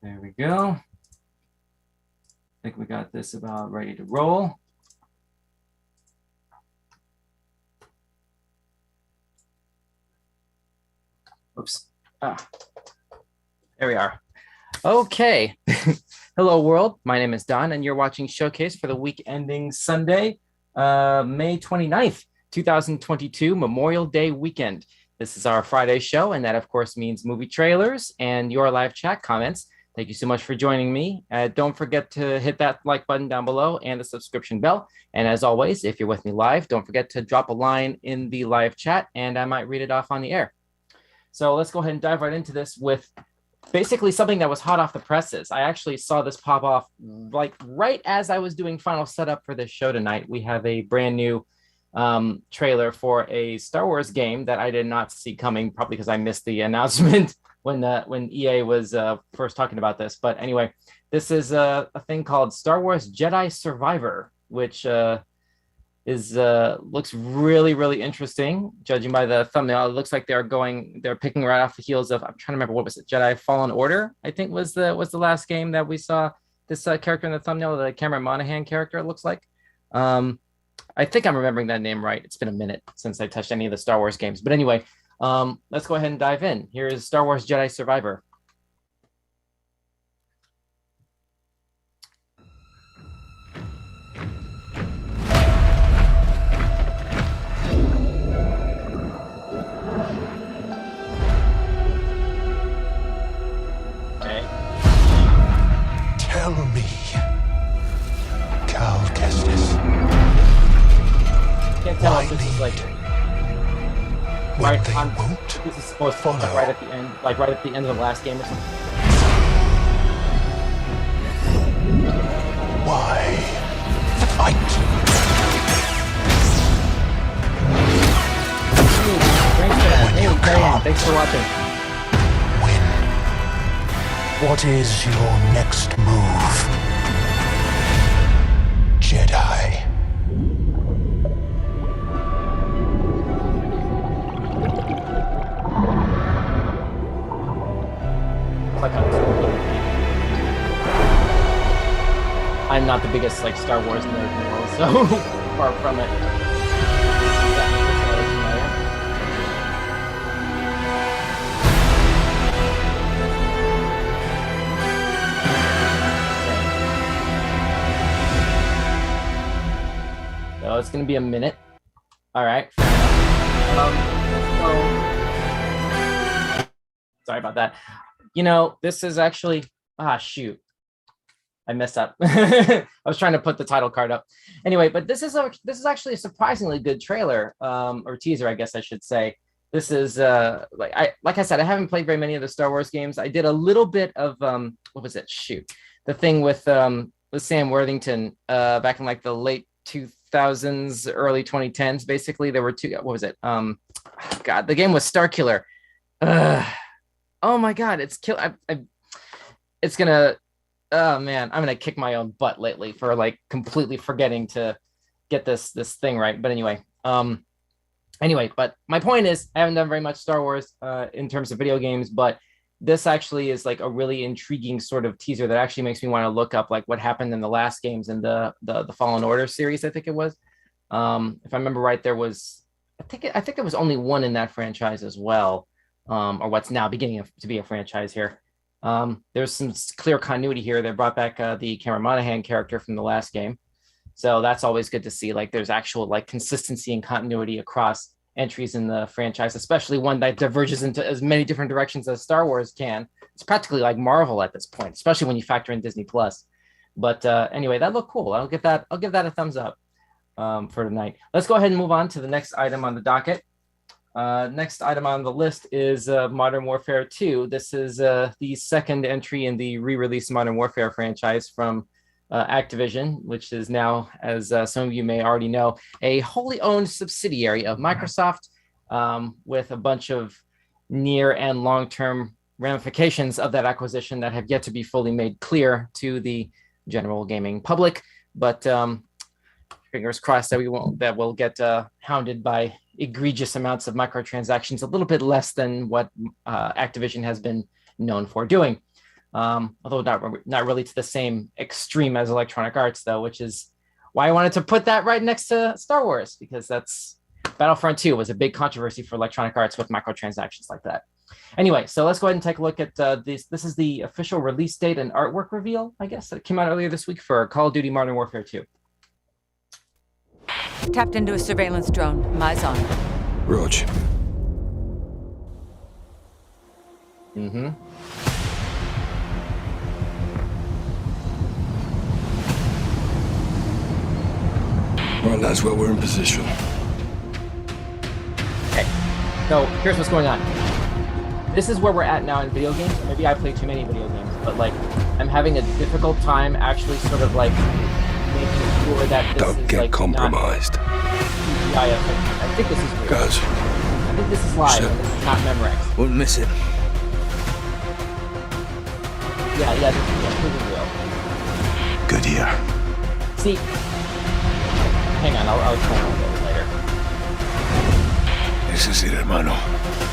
There we go. I think we got this about ready to roll. Oops. There we are. Okay. Hello, world. My name is Donn, and you're watching Showcase for the week ending Sunday, May 29th, 2022, Memorial Day weekend. This is our Friday show, and that, of course, means movie trailers and your live chat comments. Thank you so much for joining me. Don't forget to hit that like button down below and the subscription bell. And as always, if you're with me live, don't forget to drop a line in the live chat, and I might read it off on the air. So let's go ahead and dive right into this with basically something that was hot off the presses. I actually saw this pop off like right as I was doing final setup for this show tonight. We have a brand new trailer for a Star Wars game that I did not see coming, probably because I missed the announcement when EA was first talking about this. But anyway, this is a thing called Star Wars Jedi Survivor, which looks really interesting. Judging by the thumbnail, it looks like they're picking right off the heels of, I'm trying to remember, what was it, Jedi Fallen Order, I think was the last game that we saw this character in the thumbnail, the Cameron Monaghan character, it looks like. I think I'm remembering that name right. It's been a minute since I touched any of the Star Wars games, but anyway, let's go ahead and dive in. Here is Star Wars Jedi Survivor. Tell me, Cal Kestis. Can't tell if this is like right on. This is supposed to be like right at the end, like right at the end of the last game or something. Why fight? Thanks for watching. What is your next move, Jedi? I'm not the biggest Star Wars nerd in the world, so far from it. So it's going to be a minute. All right. Sorry about that. You know, this is actually, shoot. I messed up. I was trying to put the title card up. Anyway, but this is actually a surprisingly good trailer, or teaser, I guess I should say. This is like I said, I haven't played very many of the Star Wars games. I did a little bit of what was it? Shoot, the thing with Sam Worthington back in like the late 2000s, early 2010s. Basically, there were two. What was it? God, the game was Starkiller. Oh my God, it's kill. It's gonna. Oh man, I'm gonna kick my own butt lately for like completely forgetting to get this thing right. But anyway, but my point is, I haven't done very much Star Wars in terms of video games, but this actually is like a really intriguing sort of teaser that actually makes me want to look up like what happened in the last games in the Fallen Order series. I think it was, if I remember right, there was I think there was only one in that franchise as well, or what's now beginning to be a franchise here. There's some clear continuity here. They brought back the Cameron Monaghan character from the last game, so that's always good to see. Like there's actual like consistency and continuity across entries in the franchise, especially one that diverges into as many different directions as Star Wars can. It's practically like Marvel at this point, especially when you factor in Disney Plus. But anyway, that looked cool. I'll give that a thumbs up for tonight. Let's go ahead and move on to the next item on the docket. Next item on the list is Modern Warfare 2. This is the second entry in the re-released Modern Warfare franchise from Activision, which is now, as some of you may already know, a wholly owned subsidiary of Microsoft, with a bunch of near and long-term ramifications of that acquisition that have yet to be fully made clear to the general gaming public. But fingers crossed that we'll get hounded by egregious amounts of microtransactions, a little bit less than what Activision has been known for doing. although not really to the same extreme as Electronic Arts, though, which is why I wanted to put that right next to Star Wars, because that's Battlefront 2 was a big controversy for Electronic Arts with microtransactions like that. Anyway, so let's go ahead and take a look at this. This is the official release date and artwork reveal, I guess, that came out earlier this week for Call of Duty Modern Warfare 2. Tapped into a surveillance drone. Eyes on. Rog. Mm-hmm. Right, lads, well, we're in position. Okay, so here's what's going on. This is where we're at now in video games. Maybe I play too many video games, but like I'm having a difficult time actually sort of like making sure that this Don't is get like compromised. I think this is real. Guys. I think this is live and this is not Memorex. Won't miss it. Yeah, this is real. Good year. See, hang on, I'll explain a little bit later. This is it, hermano.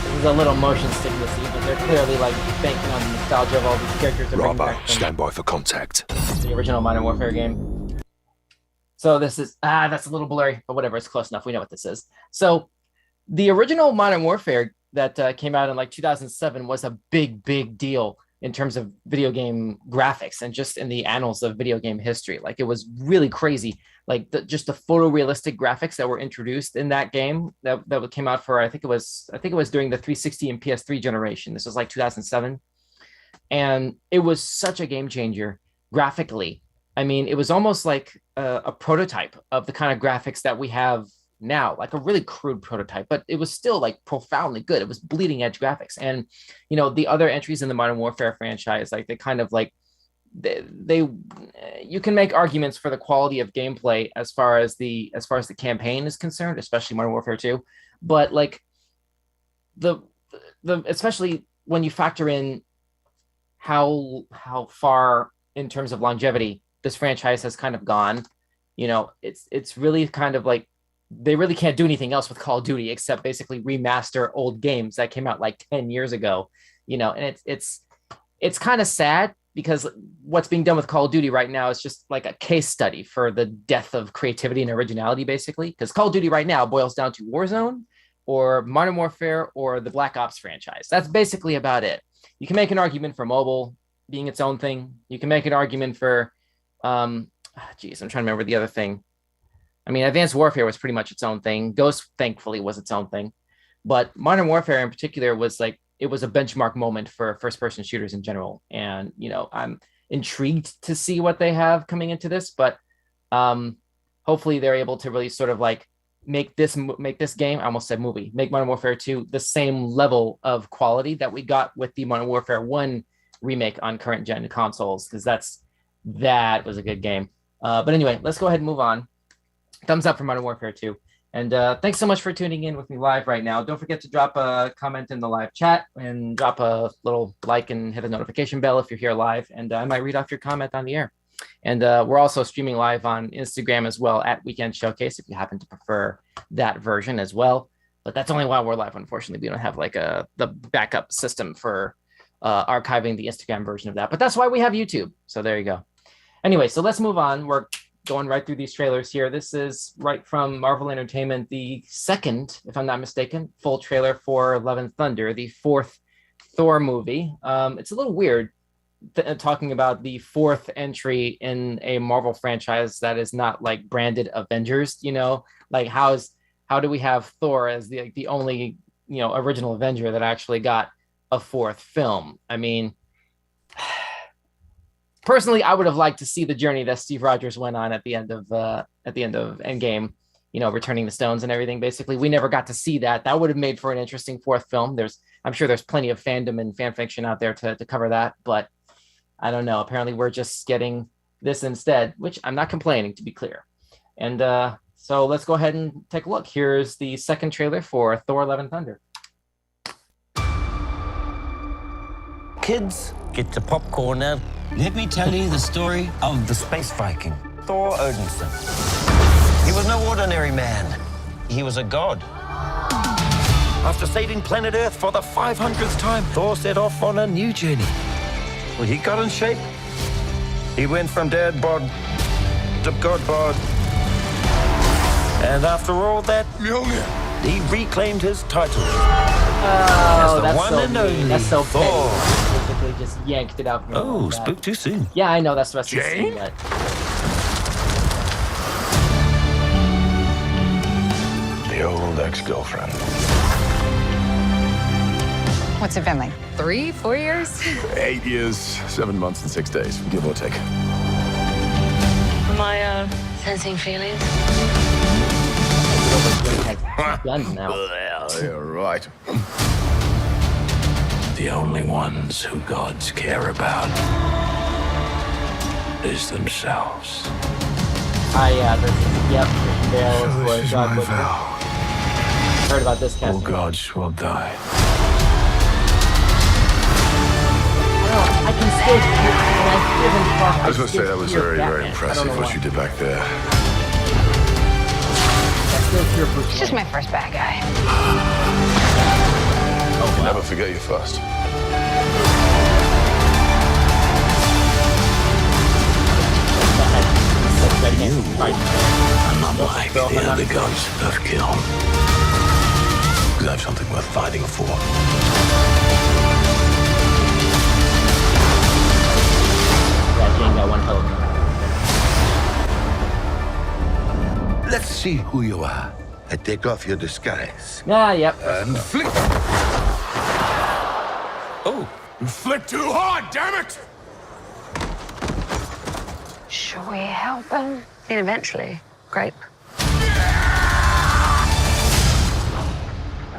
This is a little motion sicknessy, but they're clearly like banking on the nostalgia of all these characters that bring Bravo, back stand by for contact. the original Modern Warfare game. So this is, that's a little blurry, but whatever, it's close enough. We know what this is. So the original Modern Warfare that came out in like 2007 was a big deal in terms of video game graphics and just in the annals of video game history. Like it was really crazy. Like just the photorealistic graphics that were introduced in that game that came out for, I think it was during the 360 and PS3 generation. This was like 2007. And it was such a game changer graphically. I mean, it was almost like a prototype of the kind of graphics that we have now, like a really crude prototype, but it was still like profoundly good. It was bleeding edge graphics. And, you know, the other entries in the Modern Warfare franchise, like they kind of like, they you can make arguments for the quality of gameplay as far as the campaign is concerned, especially Modern Warfare 2. But like the especially when you factor in how far in terms of longevity this franchise has kind of gone, you know, it's really kind of like they really can't do anything else with Call of Duty except basically remaster old games that came out like 10 years ago, you know, and it's kind of sad because what's being done with Call of Duty right now is just like a case study for the death of creativity and originality, basically. Because Call of Duty right now boils down to Warzone or Modern Warfare or the Black Ops franchise. That's basically about it. You can make an argument for mobile being its own thing. You can make an argument for, I'm trying to remember the other thing. I mean, Advanced Warfare was pretty much its own thing. Ghost, thankfully, was its own thing. But Modern Warfare in particular was like, it was a benchmark moment for first-person shooters in general. And, you know, I'm intrigued to see what they have coming into this, but hopefully they're able to really sort of like make this game, I almost said movie, make Modern Warfare 2 the same level of quality that we got with the Modern Warfare 1 remake on current gen consoles, because that was a good game. But anyway, let's go ahead and move on. Thumbs up for Modern Warfare 2. And thanks so much for tuning in with me live right now. Don't forget to drop a comment in the live chat and drop a little like and hit the notification bell if you're here live. And I might read off your comment on the air. And we're also streaming live on Instagram as well at Weekend Showcase if you happen to prefer that version as well. But that's only while we're live. Unfortunately, we don't have like the backup system for archiving the Instagram version of that. But that's why we have YouTube. So there you go. Anyway, so let's move on. We're going right through these trailers here. This is right from Marvel Entertainment, the second, if I'm not mistaken, full trailer for Love and Thunder, the fourth Thor movie. It's a little weird talking about the fourth entry in a Marvel franchise that is not like branded Avengers, you know, like how do we have Thor as the only, you know, original Avenger that actually got a fourth film? I mean, personally, I would have liked to see the journey that Steve Rogers went on at the end of Endgame, you know, returning the stones and everything. Basically, we never got to see that. That would have made for an interesting fourth film. I'm sure there's plenty of fandom and fan fiction out there to cover that, but I don't know. Apparently, we're just getting this instead, which I'm not complaining, to be clear. And so let's go ahead and take a look. Here's the second trailer for Thor: Love and Thunder. Kids, get your popcorn now. Let me tell you the story of the space Viking, Thor Odinson. He was no ordinary man. He was a god. After saving planet Earth for the 500th time, Thor set off on a new journey. Well, he got in shape. He went from dad bod to god bod. And after all that, Mjolnir. he reclaimed his title. Oh, the that's one so and mean. only That's so Thor. petty. Basically just yanked it out from Oh, him. spoke too soon. Yeah, I know that's the rest of the Jane? scene, but The old ex-girlfriend. What's it been like? 3, 4 years? 8 years, 7 months, and 6 days, give or take. Am I sensing feelings? has guns now. Well, you're right. The only ones who gods care about is themselves. Yeah, this is, yep, Christian Bale is This for is God my Butcher. vow. Heard about this All casting. gods will die. I can still hear, when I hear him talk, I was going to say still that was hear very, Batman. very I don't impressive know what why. you did back there. I still hear Bruce He's just Wayne. my first bad guy. Never forget your first. I'm not like the other gods that kill. Because I have something worth fighting for. Yeah, Jane got one hell of a- Let's see who you are. And take off your disguise. Yeah, yep. And flick. Oh, You flick too hard, damn it! Should we help him? And eventually, grape.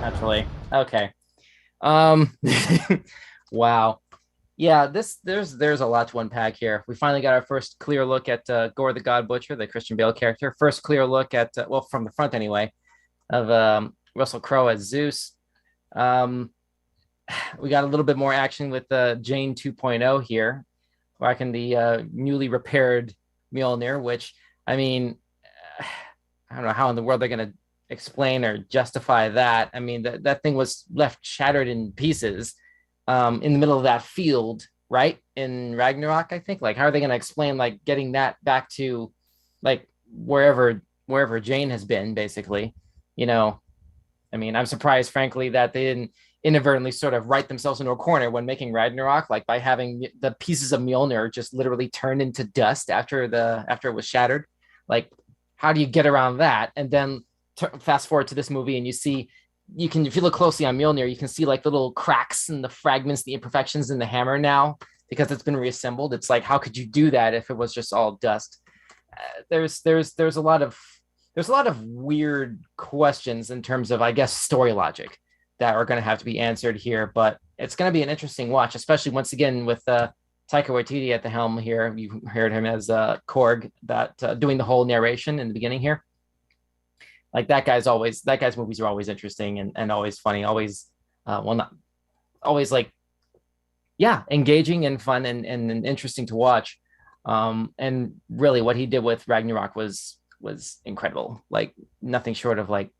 Naturally. Okay. Wow. Yeah, there's a lot to unpack here. We finally got our first clear look at Gore the God Butcher, the Christian Bale character. First clear look at well, from the front anyway, of Russell Crowe as Zeus. We got a little bit more action with Jane 2.0 here, rocking the newly repaired Mjolnir, which, I mean, I don't know how in the world they're going to explain or justify that. I mean, that thing was left shattered in pieces in the middle of that field, right? In Ragnarok, I think. Like, how are they going to explain, like, getting that back to, like, wherever Jane has been, basically? You know, I mean, I'm surprised, frankly, that they didn't inadvertently sort of write themselves into a corner when making Ragnarok, like by having the pieces of Mjolnir just literally turned into dust after it was shattered. Like, how do you get around that? And then fast forward to this movie, and if you look closely on Mjolnir, you can see like little cracks and the fragments, the imperfections in the hammer now because it's been reassembled. It's like, how could you do that if it was just all dust? There's a lot of weird questions in terms of, I guess, story logic that are going to have to be answered here, but it's going to be an interesting watch, especially once again with Taika Waititi at the helm here. You heard him as Korg, that doing the whole narration in the beginning here. Like that guy's movies are always interesting and always funny, always engaging and fun and interesting to watch. And really what he did with Ragnarok was incredible. Like nothing short of like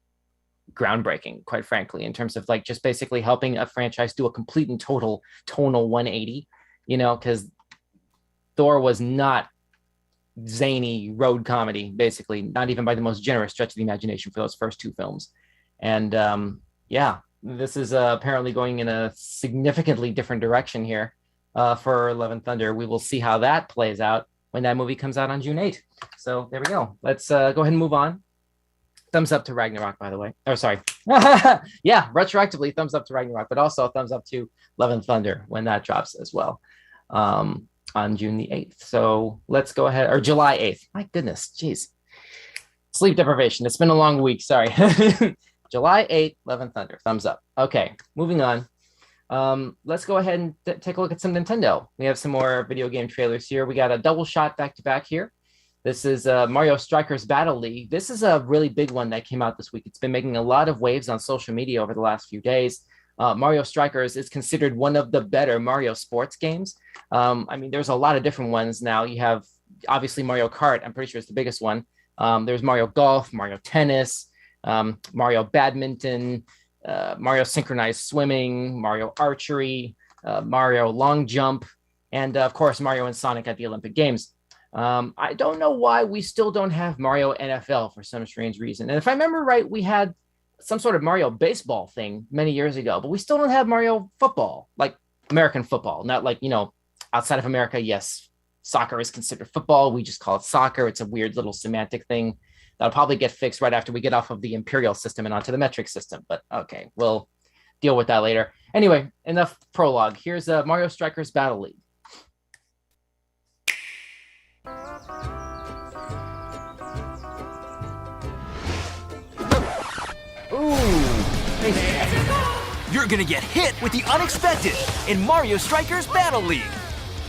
groundbreaking, quite frankly, in terms of like just basically helping a franchise do a complete and total tonal 180, you know, because Thor was not zany road comedy, basically, not even by the most generous stretch of the imagination for those first two films. And yeah, this is apparently going in a significantly different direction here for Love and Thunder. We will see how that plays out when that movie comes out on June 8th. So there we go. Let's go ahead and move on. Thumbs up to Ragnarok, by the way. Oh, sorry. Yeah, retroactively, thumbs up to Ragnarok, but also thumbs up to Love and Thunder when that drops as well on June the 8th. So let's go ahead, or July 8th. My goodness, geez. Sleep deprivation. It's been a long week. Sorry. July 8th, Love and Thunder. Thumbs up. Okay, moving on. Let's go ahead and take a look at some Nintendo. We have some more video game trailers here. We got a double shot back-to-back here. This is Mario Strikers Battle League. This is a really big one that came out this week. It's been making a lot of waves on social media over the last few days. Mario Strikers is considered one of the better Mario sports games. I mean, there's a lot of different ones now. You have, obviously, Mario Kart. I'm pretty sure it's the biggest one. There's Mario Golf, Mario Tennis, Mario Badminton, Mario Synchronized Swimming, Mario Archery, Mario Long Jump, and of course Mario and Sonic at the Olympic Games. I don't know why we still don't have Mario NFL for some strange reason. And if I remember right, we had some sort of Mario baseball thing many years ago, but we still don't have Mario football, like American football, not like, outside of America. Yes, soccer is considered football. We just call it soccer. It's a weird little semantic thing that'll probably get fixed right after we get off of the imperial system and onto the metric system. But okay, we'll deal with that later. Anyway, enough prologue. Here's Mario Strikers Battle League. You're gonna get hit with the unexpected in Mario Strikers Battle League.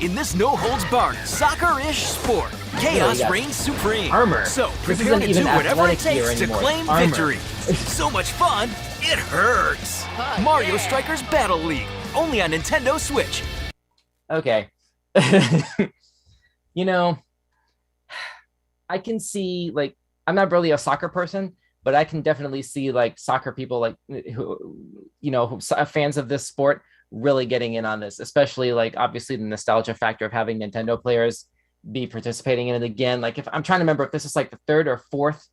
In this no-holds-barred, soccer-ish sport, chaos reigns supreme. Armor. So This prepare isn't to even do whatever it athletic gear takes to anymore. claim Armor. victory. So much fun, it hurts. Mario Strikers Battle League, only on Nintendo Switch. Okay. I can see, like, I'm not really a soccer person, but I can definitely see like soccer people, like who fans of this sport really getting in on this, especially like obviously the nostalgia factor of having Nintendo players be participating in it again. Like if I'm trying to remember if this is like the third or fourth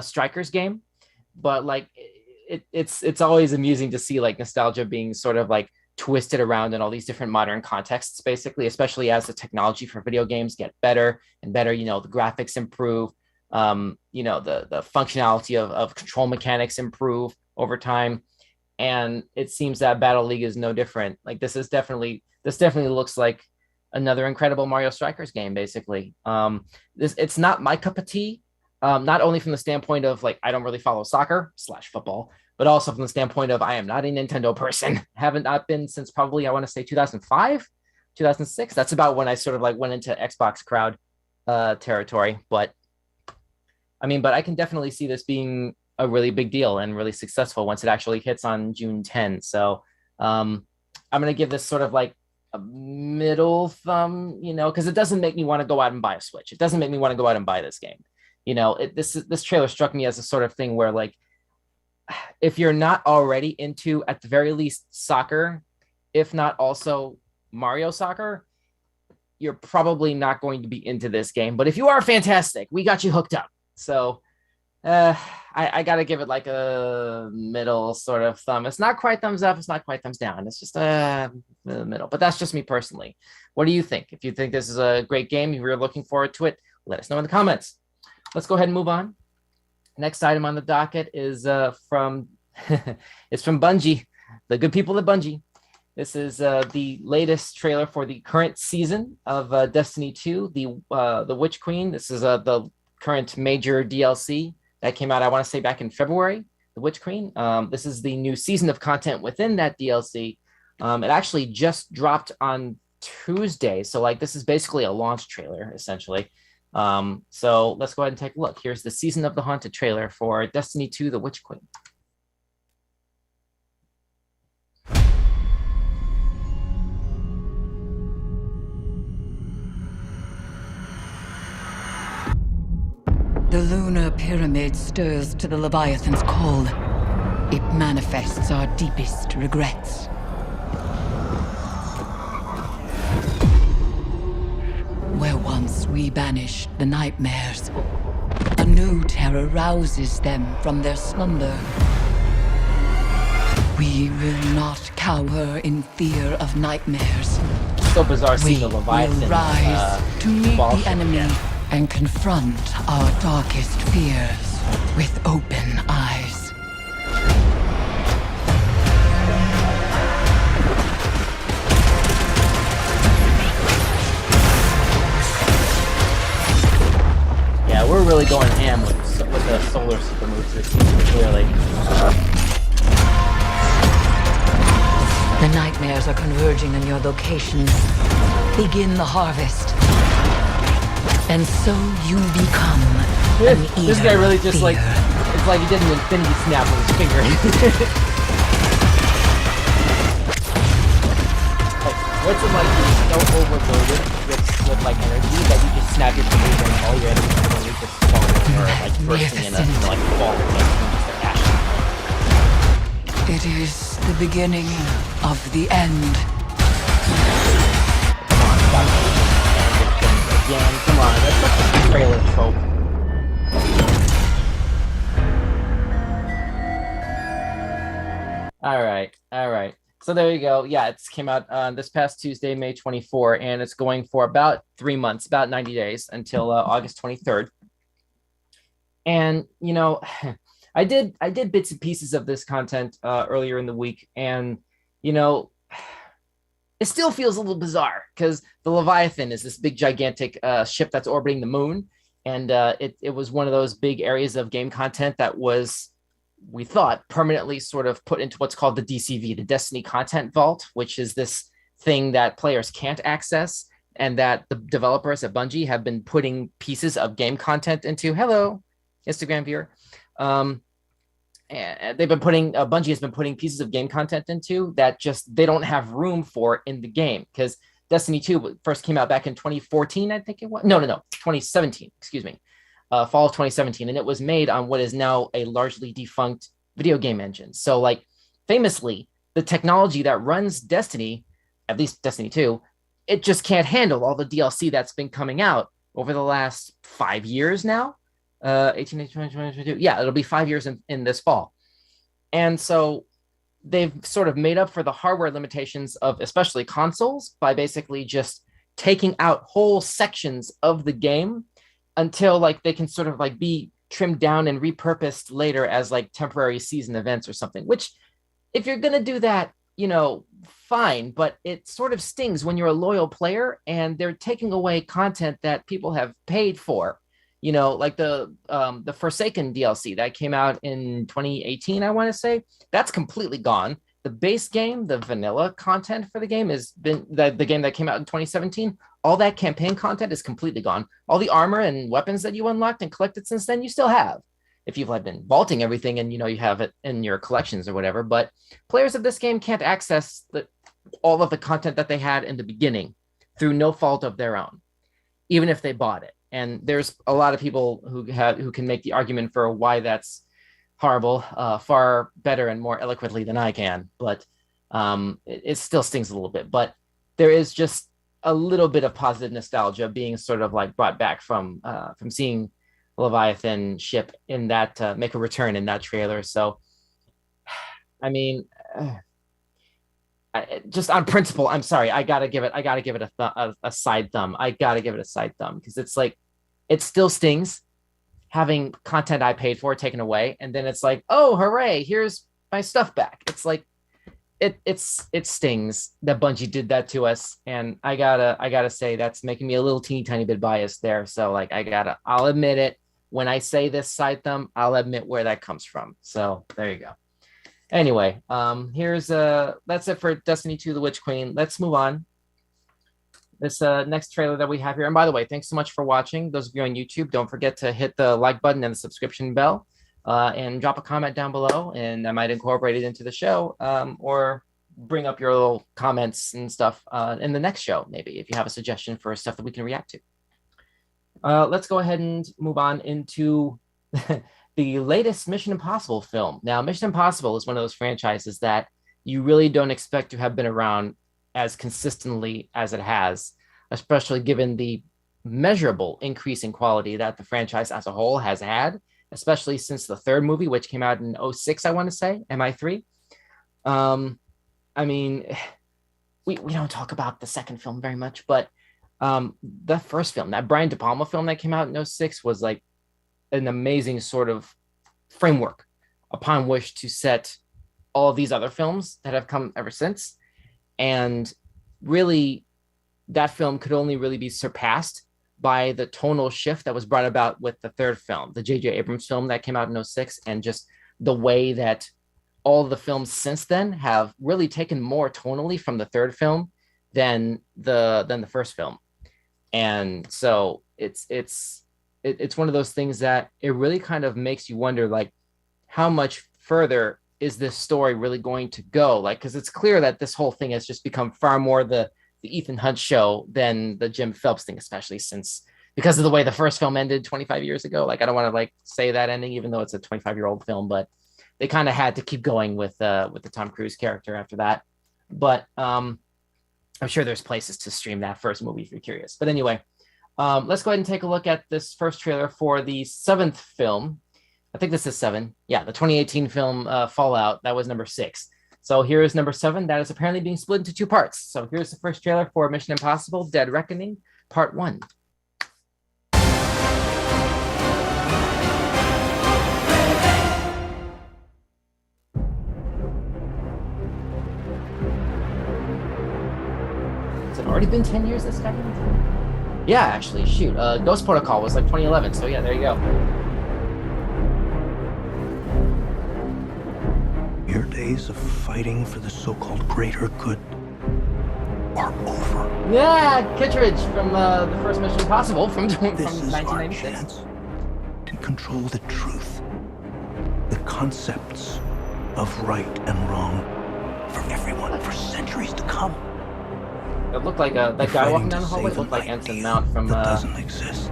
Strikers game, but like it's always amusing to see like nostalgia being sort of like twisted around in all these different modern contexts, basically, especially as the technology for video games get better and better. The graphics improve. The functionality of control mechanics improve over time, and it seems that Battle League is no different. Like this definitely looks like another incredible Mario Strikers game. Basically, it's not my cup of tea. Not only from the standpoint of like I don't really follow soccer / football, but also from the standpoint of I am not a Nintendo person. Haven't not been since probably I want to say 2005, 2006. That's about when I sort of like went into Xbox crowd territory, but I can definitely see this being a really big deal and really successful once it actually hits on June 10. So I'm going to give this sort of like a middle thumb, because it doesn't make me want to go out and buy a Switch. It doesn't make me want to go out and buy this game. This trailer struck me as a sort of thing where like, if you're not already into, at the very least, soccer, if not also Mario Soccer, you're probably not going to be into this game. But if you are, fantastic. We got you hooked up. So I got to give it like a middle sort of thumb. It's not quite thumbs up. It's not quite thumbs down. It's just the middle. But that's just me personally. What do you think? If you think this is a great game, if you're looking forward to it, let us know in the comments. Let's go ahead and move on. Next item on the docket is from it's from Bungie, the good people at Bungie. This is the latest trailer for the current season of Destiny 2, the Witch Queen. This is the current major DLC that came out, I want to say back in February, the Witch Queen. This is the new season of content within that DLC. It actually just dropped on Tuesday. So like this is basically a launch trailer, essentially. So let's go ahead and take a look. Here's the Season of the Haunted trailer for Destiny 2, the Witch Queen. The lunar pyramid stirs to the Leviathan's call. It manifests our deepest regrets. Where once we banished the nightmares, a new terror rouses them from their slumber. We will not cower in fear of nightmares. So bizarre seeing the We Leviathan will rise to meet fall the enemy and confront our darkest fears with open eyes. Yeah, we're really going ham with the solar super moves this season, clearly. The nightmares are converging on your location. Begin the harvest. And so you become an This guy really just fear. like, it's like he did an infinity snap with his finger. Like, what's it like to be so overloaded with like energy that you just snap your fingers and all your enemies are just falling or like bursting in a like falling like just their ashes. It is the beginning of the end. Come on. again. Come on, that's such a trailer trope. All right. So there you go. Yeah, it's came out this past Tuesday, May 24, and it's going for about 3 months, about 90 days until August 23rd. And I did bits and pieces of this content earlier in the week, and it still feels a little bizarre because the Leviathan is this big gigantic ship that's orbiting the moon, and it was one of those big areas of game content that was, we thought, permanently sort of put into what's called the DCV, the Destiny Content Vault, which is this thing that players can't access and that the developers at Bungie have been putting pieces of game content into. Hello, Instagram viewer. And they've been putting, Bungie has been putting pieces of game content into that just they don't have room for in the game, because Destiny 2 first came out back in 2014, I think it was. No, 2017, excuse me. Fall of 2017, and it was made on what is now a largely defunct video game engine. So, like, famously, the technology that runs Destiny, at least Destiny 2, it just can't handle all the DLC that's been coming out over the last 5 years now. 18, 19, 20, 22. Yeah, it'll be 5 years in this fall. And so they've sort of made up for the hardware limitations of especially consoles by basically just taking out whole sections of the game until like they can sort of like be trimmed down and repurposed later as like temporary season events or something, which if you're going to do that, fine, but it sort of stings when you're a loyal player and they're taking away content that people have paid for, like the Forsaken DLC that came out in 2018, I want to say, that's completely gone. The base game, the vanilla content for the game has been the game that came out in 2017. All that campaign content is completely gone. All the armor and weapons that you unlocked and collected since then, you still have. If you've like been vaulting everything and you have it in your collections or whatever, but players of this game can't access all of the content that they had in the beginning through no fault of their own, even if they bought it. And there's a lot of people who can make the argument for why that's horrible, far better and more eloquently than I can, but it still stings a little bit. But there is just a little bit of positive nostalgia being sort of like brought back from seeing Leviathan ship in that make a return in that trailer. So, I mean, just on principle, I'm sorry, I gotta give it a side thumb. I gotta give it a side thumb because it's like it still stings having content I paid for taken away, and then it's like, oh, hooray, here's my stuff back. It's like it stings that Bungie did that to us, and I gotta say that's making me a little teeny tiny bit biased there. So like I'll admit it. When I say this side thumb, I'll admit where that comes from. So there you go. Anyway, that's it for Destiny 2: The Witch Queen. Let's move on. This next trailer that we have here. And by the way, thanks so much for watching. Those of you on YouTube, don't forget to hit the like button and the subscription bell, and drop a comment down below, and I might incorporate it into the show, or bring up your little comments and stuff in the next show, maybe, if you have a suggestion for stuff that we can react to. Let's go ahead and move on into the latest Mission Impossible film. Now, Mission Impossible is one of those franchises that you really don't expect to have been around as consistently as it has, especially given the measurable increase in quality that the franchise as a whole has had, especially since the third movie, which came out in 2006, I want to say, MI3. I mean, we don't talk about the second film very much, but the first film, that Brian De Palma film that came out in 2006, was like an amazing sort of framework upon which to set all of these other films that have come ever since. And really, that film could only really be surpassed by the tonal shift that was brought about with the third film, the J.J. Abrams film that came out in 2006, and just the way that all the films since then have really taken more tonally from the third film than the first film. And so it's one of those things that it really kind of makes you wonder, like, how much further is this story really going to go? Like, because it's clear that this whole thing has just become far more the Ethan Hunt show than the Jim Phelps thing, especially because of the way the first film ended 25 years ago. Like, I don't want to like say that ending, even though it's a 25-year-old film, but they kind of had to keep going with the Tom Cruise character after that. But I'm sure there's places to stream that first movie if you're curious. But anyway, Let's go ahead and take a look at this first trailer for the 7th film. I think this is 7. Yeah, the 2018 film Fallout. That was number 6. So here is number 7. That is apparently being split into 2 parts. So here's the first trailer for Mission Impossible: Dead Reckoning, Part 1. Has it already been 10 years this second? Yeah, actually, shoot. Ghost Protocol was like 2011, so yeah, there you go. Your days of fighting for the so-called greater good are over. Yeah, Kittredge from the first Mission Impossible from This is our 1996. chance to control the truth, the concepts of right and wrong for everyone for centuries to come. It looked like that guy walking down the hallway looked like Ensign Mount from that doesn't exist.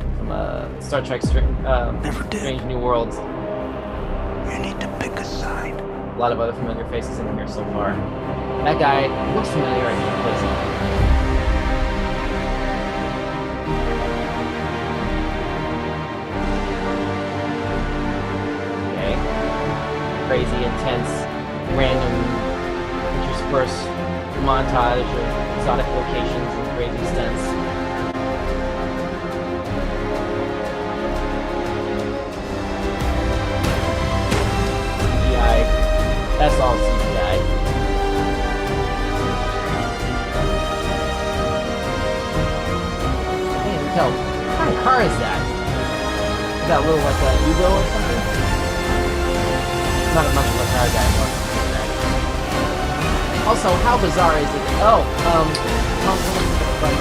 Star Trek Never did. Strange New Worlds. You need to pick a side. A lot of other familiar faces in here so far. That guy looks familiar. I think he plays him. Okay. Crazy, intense, random, interspersed montage of exotic locations and crazy stunts. CGI. That's all CGI. I can't even tell. What kind of car is that? Is that a little like a Yugo or something? Not as much of a car guy, but. Also, how bizarre is it? Oh, Tom Cruise from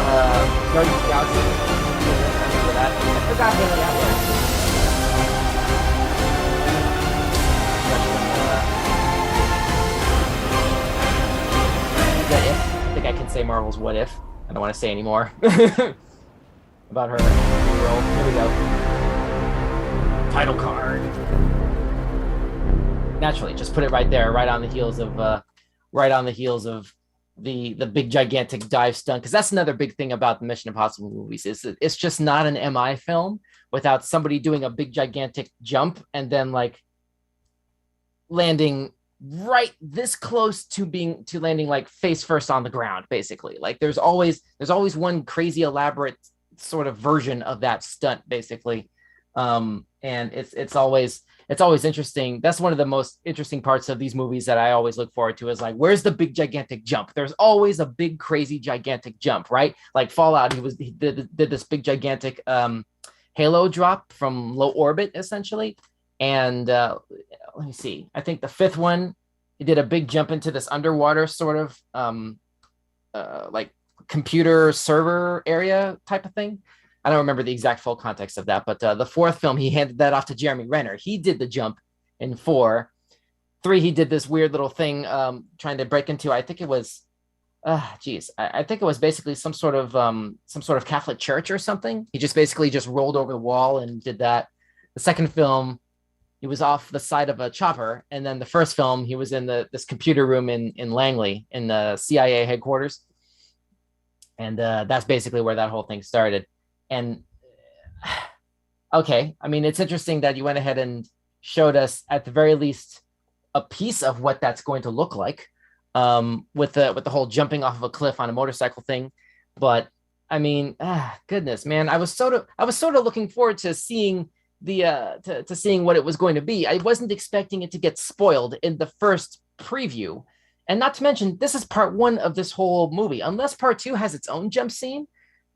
Guardians of the Galaxy. I remember that. I forgot who that was. Is that If? I think I can say Marvel's What If. I don't want to say anymore about her role. Here we go. Title card. Naturally, just put it right there, right on the heels of the big gigantic dive stunt, because that's another big thing about the Mission Impossible movies is it's just not an MI film without somebody doing a big gigantic jump and then like landing right this close to landing like face first on the ground, basically. Like there's always one crazy elaborate sort of version of that stunt, basically. And it's always interesting. That's one of the most interesting parts of these movies that I always look forward to is like, where's the big gigantic jump? There's always a big crazy gigantic jump, right? Like Fallout, he did this big gigantic halo drop from low orbit essentially. And let me see. I think the 5th one, he did a big jump into this underwater sort of like computer server area type of thing. I don't remember the exact full context of that, but the 4th film, he handed that off to Jeremy Renner. He did the jump in 4. 3, he did this weird little thing trying to break into, I think it was, I think it was basically some sort of Catholic church or something. He just basically just rolled over the wall and did that. The 2nd film, he was off the side of a chopper. And then the 1st film, he was in this computer room in Langley in the CIA headquarters. And that's basically where that whole thing started. And okay, I mean, it's interesting that you went ahead and showed us at the very least a piece of what that's going to look like with the whole jumping off of a cliff on a motorcycle thing. But I mean, goodness, man, I was sort of looking forward to seeing to seeing what it was going to be. I wasn't expecting it to get spoiled in the first preview. And not to mention, this is part 1 of this whole movie. Unless part 2 has its own jump scene,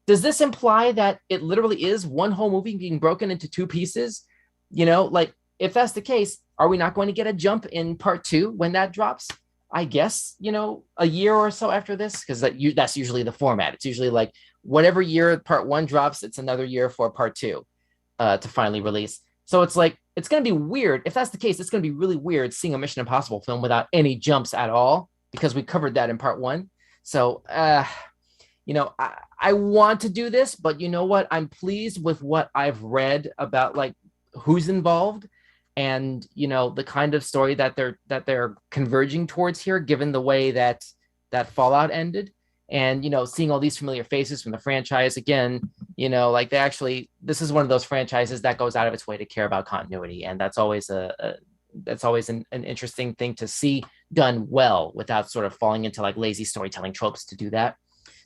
does this imply that it literally is one whole movie being broken into 2 pieces? You know, like if that's the case, are we not going to get a jump in part 2 when that drops? I guess, you know, a year or so after this, because that's usually the format. It's usually like whatever year part 1 drops, it's another year for part 2 to finally release. So it's like, it's going to be weird. If that's the case, it's going to be really weird seeing a Mission Impossible film without any jumps at all, because we covered that in part 1. So, you know, I want to do this, but you know what? I'm pleased with what I've read about like who's involved and, you know, the kind of story that they're converging towards here, given the way that Fallout ended. And, seeing all these familiar faces from the franchise again, like this is one of those franchises that goes out of its way to care about continuity. And that's always an interesting thing to see done well without sort of falling into like lazy storytelling tropes to do that.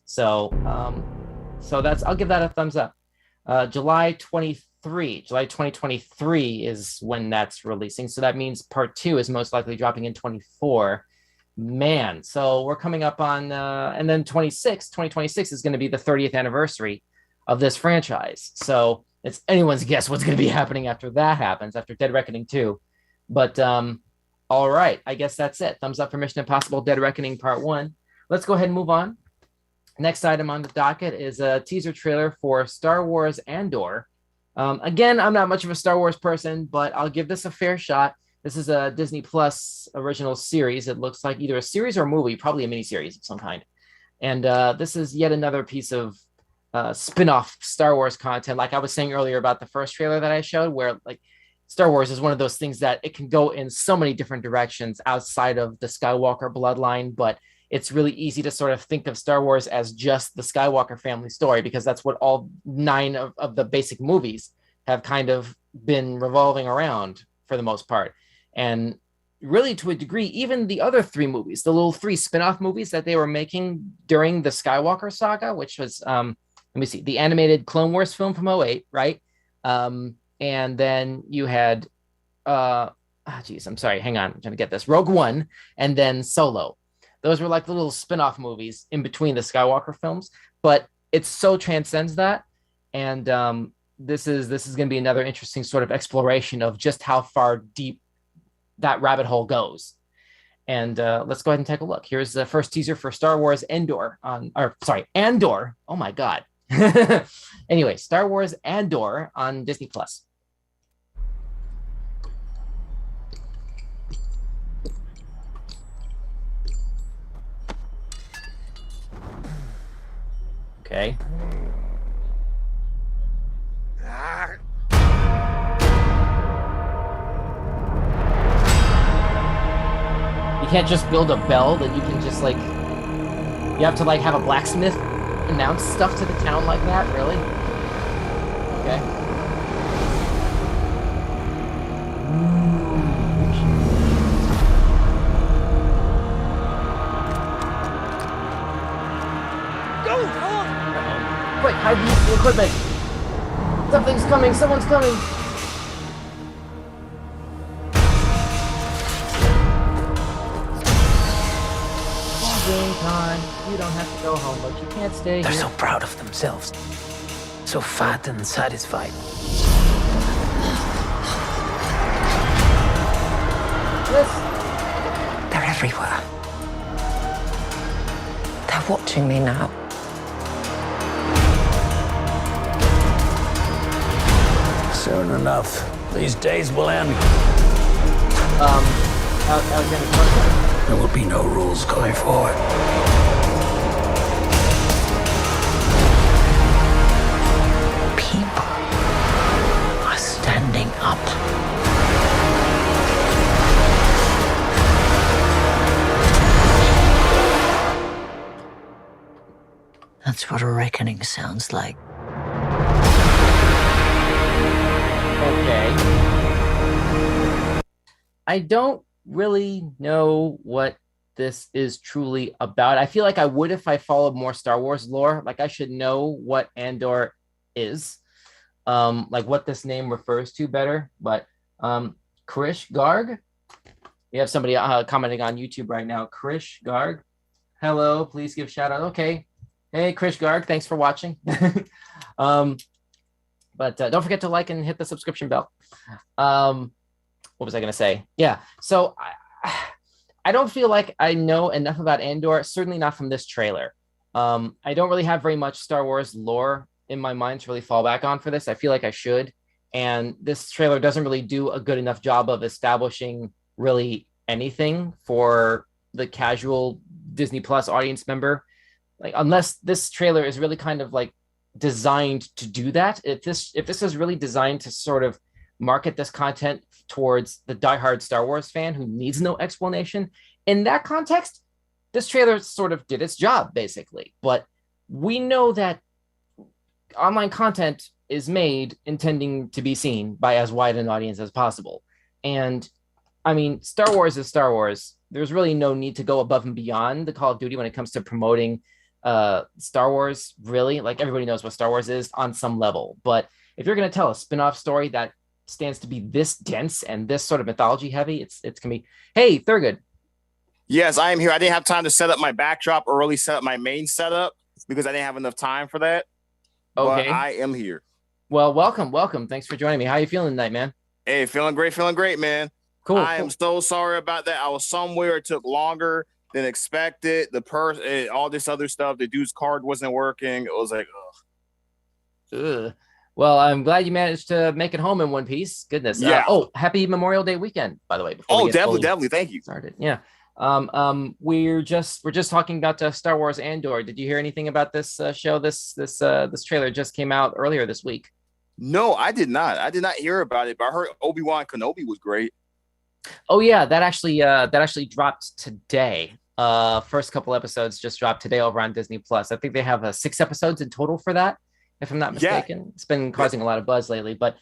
So, I'll give that a thumbs up. July 2023 is when that's releasing. So that means part 2 is most likely dropping in 24. Man, so we're coming up on, and then 2026 is going to be the 30th anniversary of this franchise. So it's anyone's guess what's going to be happening after that happens, after Dead Reckoning 2. But all right, I guess that's it. Thumbs up for Mission Impossible Dead Reckoning Part 1. Let's go ahead and move on. Next item on the docket is a teaser trailer for Star Wars Andor. Again, I'm not much of a Star Wars person, but I'll give this a fair shot. This is a Disney Plus original series. It looks like either a series or a movie, probably a miniseries of some kind. And this is yet another piece of spin-off Star Wars content. Like I was saying earlier about the first trailer that I showed, where like Star Wars is one of those things that it can go in so many different directions outside of the Skywalker bloodline, but it's really easy to sort of think of Star Wars as just the Skywalker family story, because that's what all 9 of the basic movies have kind of been revolving around for the most part. And really, to a degree, even the other 3 movies, the little 3 spin-off movies that they were making during the Skywalker saga, which was, let me see, the animated Clone Wars film from 2008, right? And then you had, I'm sorry, hang on, I'm trying to get this, Rogue One, and then Solo. Those were like the little spin-off movies in between the Skywalker films, but it so transcends that. And this is going to be another interesting sort of exploration of just how far deep that rabbit hole goes. And let's go ahead and take a look. Here's the first teaser for Star Wars Andor. Andor. Oh my God. Anyway, Star Wars Andor on Disney Plus. Okay. You can't just build a bell that you can just like, you have to like have a blacksmith announce stuff to the town like that, really? Okay. Go! Quick, hide the equipment. Something's coming, someone's coming. Time. You don't have to go home, but you can't stay They're here. so proud of themselves. So fat and satisfied. Yes. They're everywhere. They're watching me now. Soon enough, these days will end. There will be no rules going forward. People are standing up. That's what a reckoning sounds like. Okay. I don't really know what this is truly about. I feel like I would if I followed more Star Wars lore. Like I should know what Andor is, like what this name refers to better. But Krish Garg, we have somebody commenting on YouTube right now. Krish Garg, hello, please give shout out. Okay, hey Krish Garg, thanks for watching. But don't forget to like and hit the subscription bell. What was I going to say? Yeah. So I don't feel like I know enough about Andor, certainly not from this trailer. I don't really have very much Star Wars lore in my mind to really fall back on for this. I feel like I should. And this trailer doesn't really do a good enough job of establishing really anything for the casual Disney Plus audience member. Like, unless this trailer is really kind of like designed to do that. If this is really designed to sort of market this content towards the diehard Star Wars fan who needs no explanation, in that context, this trailer sort of did its job basically, but we know that online content is made intending to be seen by as wide an audience as possible. And I mean, Star Wars is Star Wars. There's really no need to go above and beyond the Call of Duty when it comes to promoting Star Wars, really. Like, everybody knows what Star Wars is on some level. But if you're going to tell a spin-off story that stands to be this dense and this sort of mythology heavy, it's going to be, hey, Thurgood. Yes, I am here. I didn't have time to set up my backdrop or really set up my main setup because I didn't have enough time for that. Okay. But I am here. Well, welcome. Thanks for joining me. How are you feeling tonight, man? Hey, feeling great, man. Cool. I am so sorry about that. I was somewhere. It took longer than expected. All this other stuff. The dude's card wasn't working. It was like, ugh. Well, I'm glad you managed to make it home in one piece. Goodness. Yeah. Happy Memorial Day weekend, by the way. Definitely. Thank you. Started. Yeah. We're just talking about Star Wars Andor. Did you hear anything about this show? This trailer just came out earlier this week. No, I did not. I did not hear about it, but I heard Obi-Wan Kenobi was great. Oh yeah, that actually dropped today. First couple episodes just dropped today over on Disney Plus. I think they have 6 episodes in total for that, if I'm not mistaken. Yeah. It's been causing a lot of buzz lately, but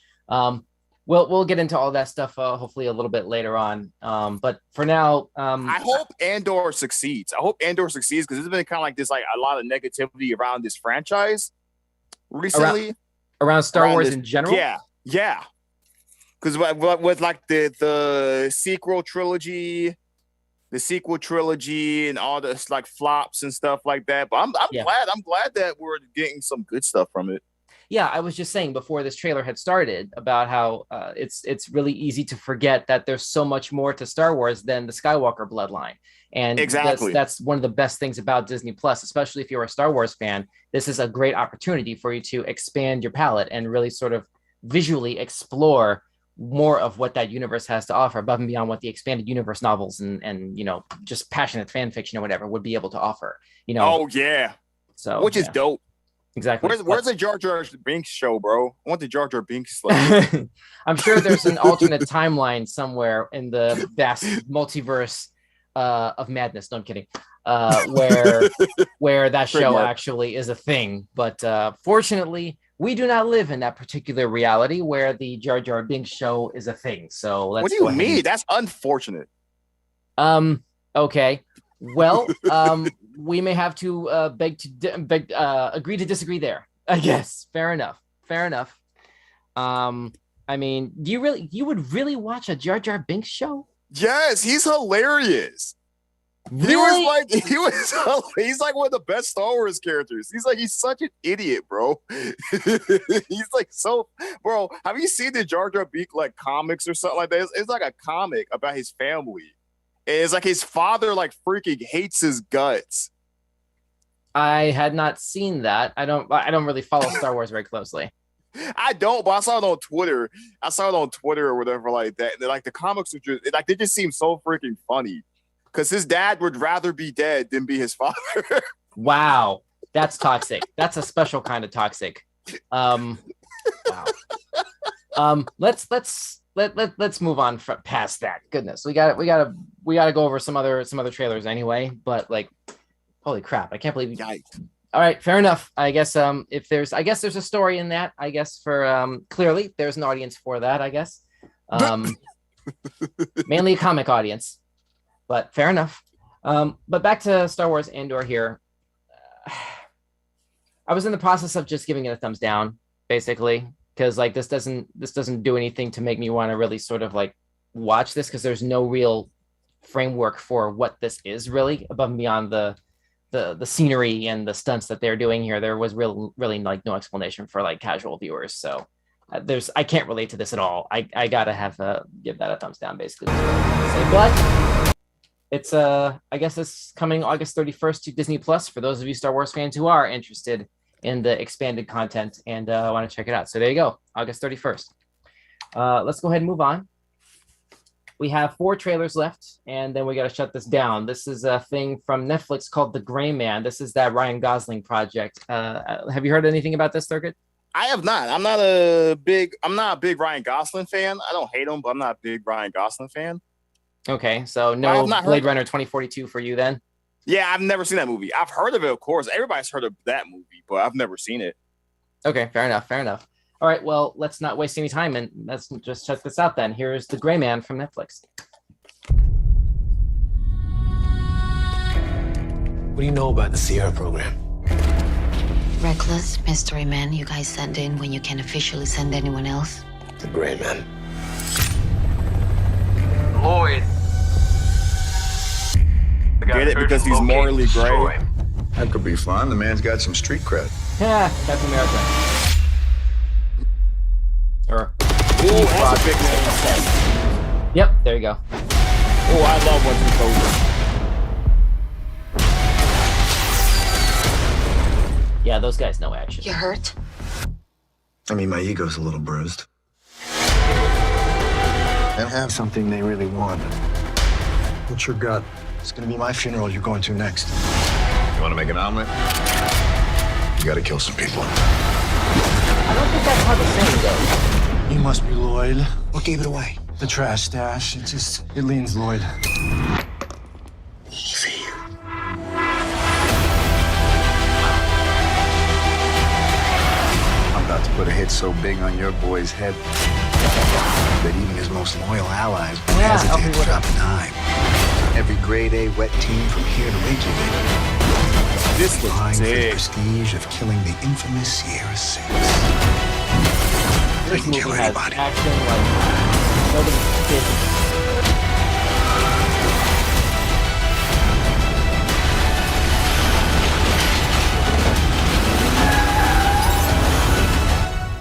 we'll get into all that stuff hopefully a little bit later on. But for now, I hope Andor succeeds. Because there's been kind of like this, like a lot of negativity around this franchise recently. Around Star Wars in general? Yeah. Because with like the sequel trilogy and all this like flops and stuff like that. But I'm glad that we're getting some good stuff from it. Yeah, I was just saying before this trailer had started about how it's really easy to forget that there's so much more to Star Wars than the Skywalker bloodline. And exactly, that's one of the best things about Disney Plus, especially if you're a Star Wars fan. This is a great opportunity for you to expand your palette and really sort of visually explore more of what that universe has to offer above and beyond what the expanded universe novels and just passionate fan fiction or whatever would be able to offer. Oh yeah. So which is dope. Exactly. Where's the Jar Jar Binks show, bro? I want the Jar Jar Binks. I'm sure there's an alternate timeline somewhere in the vast multiverse of madness. No, I'm kidding. Where that show actually is a thing. But fortunately, we do not live in that particular reality where the Jar Jar Binks show is a thing. So what do you mean? That's unfortunate. Okay. Well, we may have to agree to disagree there, I guess. Fair enough. I mean, you would really watch a Jar Jar Binks show? Yes, he's hilarious. Really? He's like one of the best Star Wars characters. He's such an idiot, bro. He's like so, bro. Have you seen the Jar Jar Binks like comics or something like that? It's like a comic about his family. And it's like his father like freaking hates his guts. I had not seen that. I don't really follow Star Wars very closely. I don't, but I saw it on Twitter. Or whatever like that. Like the comics are just like they just seem so freaking funny. Because his dad would rather be dead than be his father. Wow, that's toxic. That's a special kind of toxic. Wow. Let's move on past that. Goodness, we got to go over some other trailers anyway. But like, holy crap, I can't believe. Yikes. All right, fair enough. I guess there's a story in that. I guess for clearly there's an audience for that. I guess mainly a comic audience. But fair enough. But back to Star Wars Andor here. I was in the process of just giving it a thumbs down, basically, because like this doesn't do anything to make me want to really sort of like watch this, because there's no real framework for what this is really above and beyond the scenery and the stunts that they're doing here. There was really like no explanation for like casual viewers. So I can't relate to this at all. I gotta give that a thumbs down, basically. But it's I guess it's coming August 31st to Disney Plus for those of you Star Wars fans who are interested in the expanded content and want to check it out. So there you go, August 31st. Let's go ahead and move on. We have 4 trailers left, and then we got to shut this down. This is a thing from Netflix called The Gray Man. This is that Ryan Gosling project. Have you heard anything about this, Thurgood? I have not. I'm not a big Ryan Gosling fan. I don't hate him, but I'm not a big Ryan Gosling fan. Okay, so no Blade Runner 2042 for you then? Yeah, I've never seen that movie. I've heard of it, of course. Everybody's heard of that movie, but I've never seen it. Okay, fair enough. All right, well, let's not waste any time and let's just check this out then. Here's The Gray Man from Netflix. What do you know about the Sierra program? Reckless mystery men you guys send in when you can't officially send anyone else. The Gray Man. Lloyd. Get it? Because he's morally gray. That could be fun. The man's got some street cred. Yeah, Captain America. Or Ooh, that's a big name. Yep, there you go. Oh, I love when he goes. Yeah, those guys know action. You hurt? I mean, my ego's a little bruised. And have Something they really want. What's your gut? It's gonna be my funeral you're going to next. You want to make an omelet? You got to kill some people. I don't think that's how the saying goes. You must be Lloyd. What gave it away? The trash stash. It leans Lloyd. Easy. I'm about to put a hit so big on your boy's head that even his most loyal allies won't hesitate to drop a dime. Every grade A wet team from here to Reykjavik. This looks vying for the sick. prestige of killing the infamous Sierra Six. They This can movie kill has anybody. action like nobody's kid.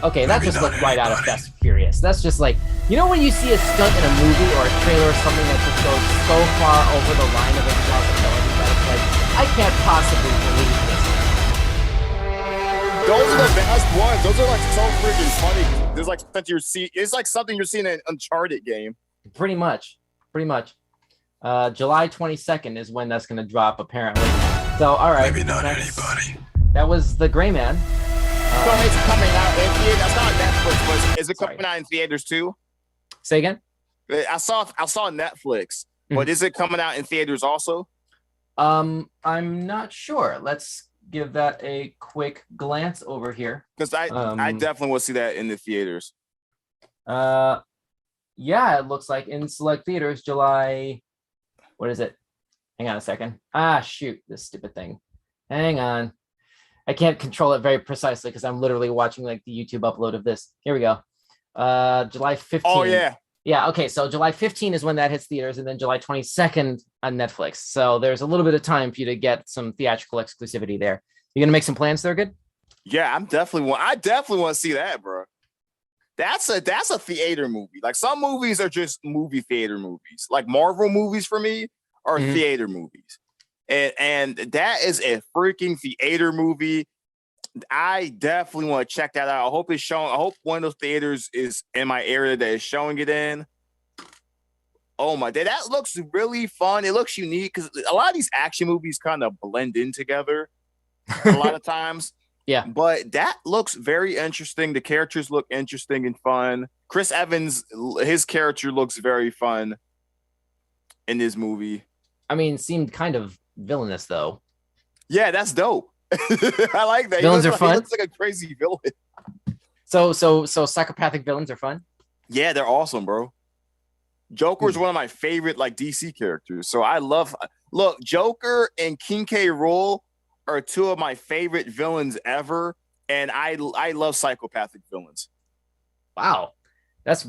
Okay, that Maybe just not looked right out of anybody. Fast and Furious. That's just like, you know when you see a stunt in a movie or a trailer or something that just goes so far over the line of implausibility that it's like, I can't possibly believe this. Those are the best ones. Those are like so freaking funny. There's like that you're see. It's like something you're seeing in an Uncharted game. Pretty much. July 22nd is when that's going to drop, apparently. So, all right. Maybe not anybody. That was The Gray Man. So it's coming out in theaters. That's not Netflix, but is it Sorry. coming out in theaters too? Say again? I saw Netflix, but is it coming out in theaters also? I'm not sure. Let's give that a quick glance over here. Because I definitely want to see that in the theaters. Yeah, it looks like in select theaters, July. What is it? Hang on a second. Shoot, this stupid thing. Hang on. I can't control it very precisely because I'm literally watching like the YouTube upload of this. Here we go. July 15th. Oh yeah. Yeah, okay. So July 15th is when that hits theaters, and then July 22nd on Netflix. So there's a little bit of time for you to get some theatrical exclusivity there. You gonna make some plans there, good? Yeah, I definitely want to see that, bro. That's a theater movie. Like some movies are just movie theater movies. Like Marvel movies for me are theater movies. And that is a freaking theater movie. I definitely want to check that out. I hope it's showing. I hope one of those theaters is in my area that is showing it in. Oh my, that looks really fun. It looks unique because a lot of these action movies kind of blend in together a lot of times. Yeah. But that looks very interesting. The characters look interesting and fun. Chris Evans, his character looks very fun in this movie. I mean, seemed kind of villainous though. Yeah, that's dope. I like that. Villains are fun. He looks like a crazy villain. So psychopathic villains are fun. Yeah, they're awesome, bro. Joker is one of my favorite like DC characters. So I love Joker and King K. Rool are two of my favorite villains ever, and I love psychopathic villains. Wow, that's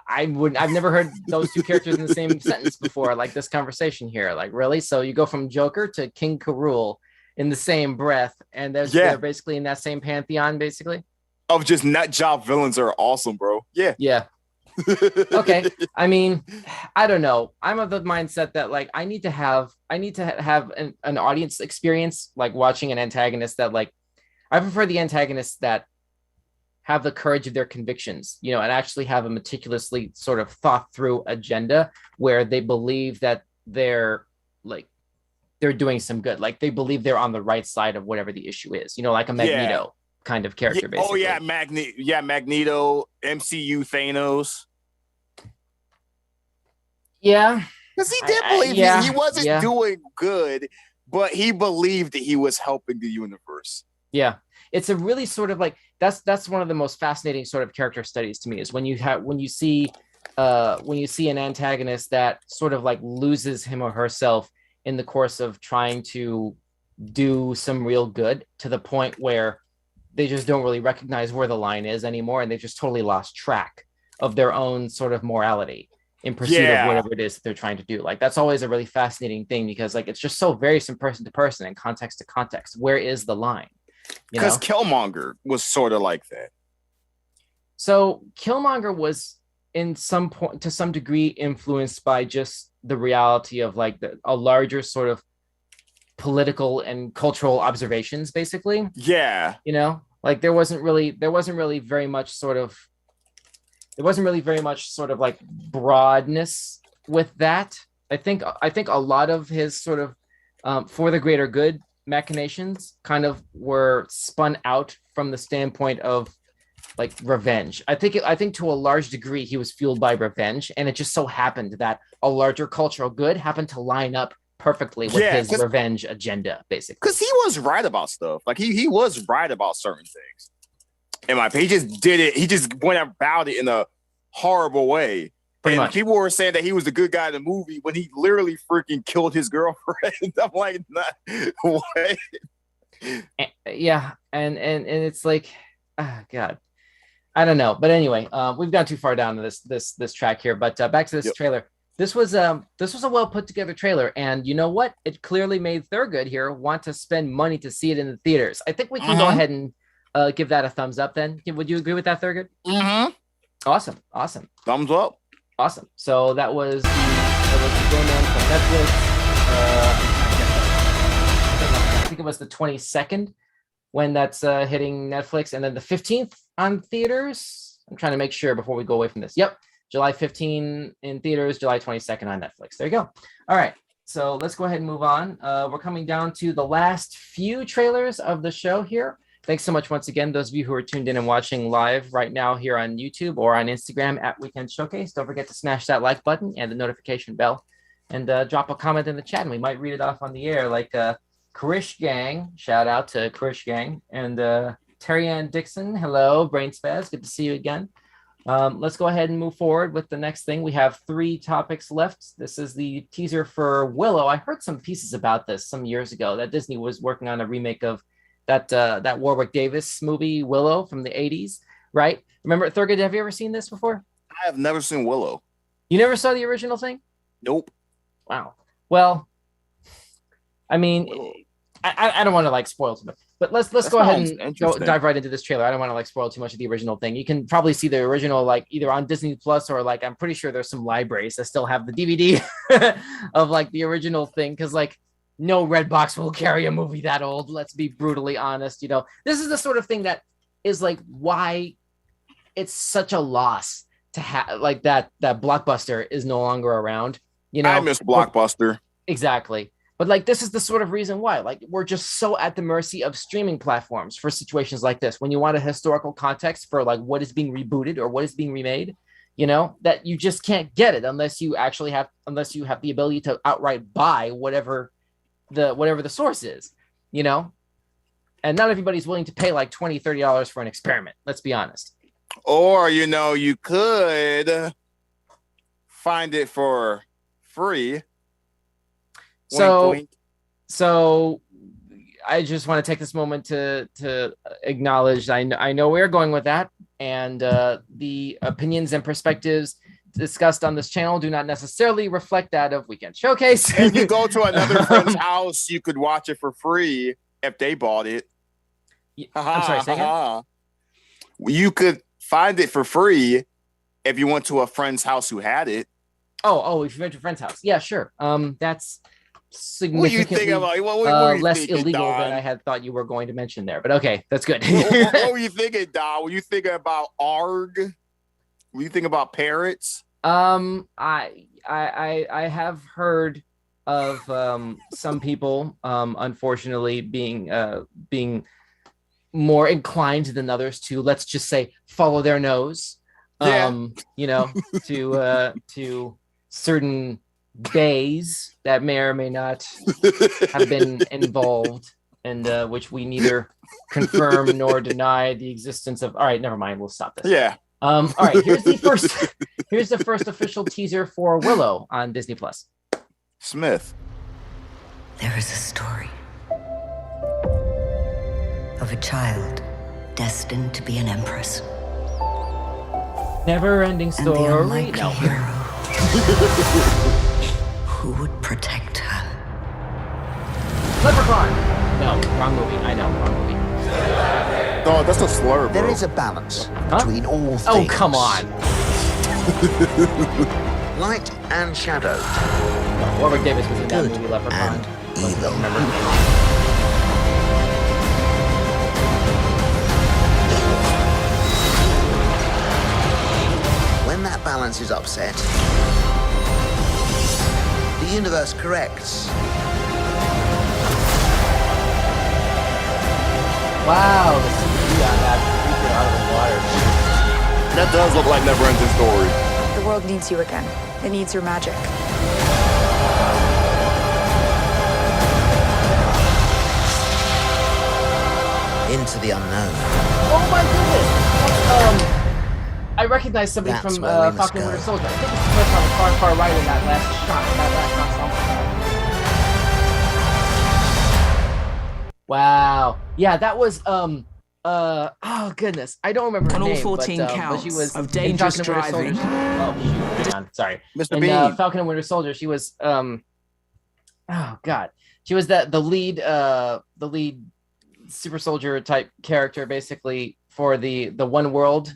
I've never heard those two characters in the same sentence before, like this conversation here. Like, really? So you go from Joker to King K. Rool in the same breath, and they're basically in that same pantheon, basically. Of just nut job villains are awesome, bro. Yeah. Yeah. Okay. I mean, I don't know. I'm of the mindset that like I need to have an audience experience, like watching an antagonist that like I prefer the antagonists that have the courage of their convictions, you know, and actually have a meticulously sort of thought through agenda where they believe that they're doing some good. Like they believe they're on the right side of whatever the issue is, you know, like a Magneto kind of character. Basically. Oh yeah. Magneto, MCU Thanos. Yeah. Because he did believe he wasn't doing good, but he believed that he was helping the universe. Yeah, it's a really sort of like that's one of the most fascinating sort of character studies to me is when you see an antagonist that sort of like loses him or herself in the course of trying to do some real good to the point where they just don't really recognize where the line is anymore, and they just totally lost track of their own sort of morality in pursuit of whatever it is that they're trying to do. Like that's always a really fascinating thing because like it's just so varies from person to person and context to context. Where is the line? Because Killmonger was sort of like that. So Killmonger was in some point to some degree influenced by just the reality of like a larger sort of political and cultural observations, basically. Yeah. Like there wasn't really very much sort of like broadness with that. I think a lot of his sort of for the greater good machinations kind of were spun out from the standpoint of like revenge. I think to a large degree he was fueled by revenge, and it just so happened that a larger cultural good happened to line up perfectly with his revenge agenda, basically. Because he was right about stuff. Like he was right about certain things. In my opinion, he just did it. He just went about it in a horrible way. Pretty and much. People were saying that he was the good guy in the movie when he literally freaking killed his girlfriend. I'm like, what? Yeah, and it's like, God, I don't know. But anyway, we've gone too far down this track here. But back to this trailer. This was a well put together trailer, and you know what? It clearly made Thurgood here want to spend money to see it in the theaters. I think we can go ahead and give that a thumbs up. Then, would you agree with that, Thurgood? Mm-hmm. Awesome. Thumbs up. Awesome. So that was the Donn from Netflix. I think it was the 22nd when that's hitting Netflix, and then the 15th on theaters. I'm trying to make sure before we go away from this. Yep. July 15 in theaters, July 22nd on Netflix. There you go. All right. So let's go ahead and move on. We're coming down to the last few trailers of the show here. Thanks so much once again, those of you who are tuned in and watching live right now here on YouTube or on Instagram at Weekend Showcase. Don't forget to smash that like button and the notification bell and drop a comment in the chat, and we might read it off on the air. Like Krish Gang, shout out to Krish Gang, and Terry Ann Dixon, hello, Brain Spaz, good to see you again. Let's go ahead and move forward with the next thing. We have 3 topics left. This is the teaser for Willow. I heard some pieces about this some years ago that Disney was working on a remake of that Warwick Davis movie Willow from the 80s, right? Remember, Thurgood, have you ever seen this before? I have never seen Willow. You never saw the original thing? Nope. Wow. Well, I mean, I don't want to like spoil too much, but let's go ahead and dive right into this trailer. I don't want to like spoil too much of the original thing. You can probably see the original like either on Disney Plus or like I'm pretty sure there's some libraries that still have the DVD of like the original thing, because like no Redbox will carry a movie that old. Let's be brutally honest. This is the sort of thing that is like why it's such a loss to have like that Blockbuster is no longer around. I miss Blockbuster. Exactly. But like, this is the sort of reason why, like, we're just so at the mercy of streaming platforms for situations like this. When you want a historical context for like what is being rebooted or what is being remade, that you just can't get it unless you have the ability to outright buy whatever the source is, and not everybody's willing to pay like $20-$30 for an experiment. Let's be honest. Or, you could find it for free. So, wink, wink. So I just want to take this moment to acknowledge, I know where you're going with that, and the opinions and perspectives discussed on this channel do not necessarily reflect that of Weekend Showcase. If you go to another friend's house, you could watch it for free if they bought it. I'm sorry, say again? You could find it for free if you went to a friend's house who had it. Oh, if you went to a friend's house. Yeah, sure. That's significantly less illegal than I had thought you were going to mention there. But okay, that's good. What were you thinking, Don? Were you thinking about ARG? Were you thinking about parrots? I have heard of some people unfortunately being more inclined than others to, let's just say, follow their nose. To certain bays that may or may not have been involved, and which we neither confirm nor deny the existence of. All right, never mind. We'll stop this. Yeah. All right. Here's the first official teaser for Willow on Disney Plus. Smith. There is a story of a child destined to be an empress. Never-ending story. And the unlikely No. hero who would protect her. Leprechaun. No, wrong movie. I know, wrong movie. Oh, that's a slur, bro. There is a balance between all things. Oh, come on. Light and shadow. No, Warwick Davis was in that movie, Leprechaun. And evil. Remember? When that balance is upset, the universe corrects. Wow, the CG on that creature out of the water. That does look like Never-Ending Story. The world needs you again. It needs your magic. Into the unknown. Oh my goodness! I recognize somebody That's from where we must Falcon and Winter go. Soldier. I think it's the person on the far right in that last shot. That last ensemble. Wow. Yeah, that was oh goodness. I don't remember her On all name, 14 but counts she was of in dangerous Falcon and Winter driving. Soldier. Oh shoot. Hang on. Sorry. Mr. In Bean. Falcon and Winter Soldier, she was oh god. She was the lead super soldier type character basically for the One World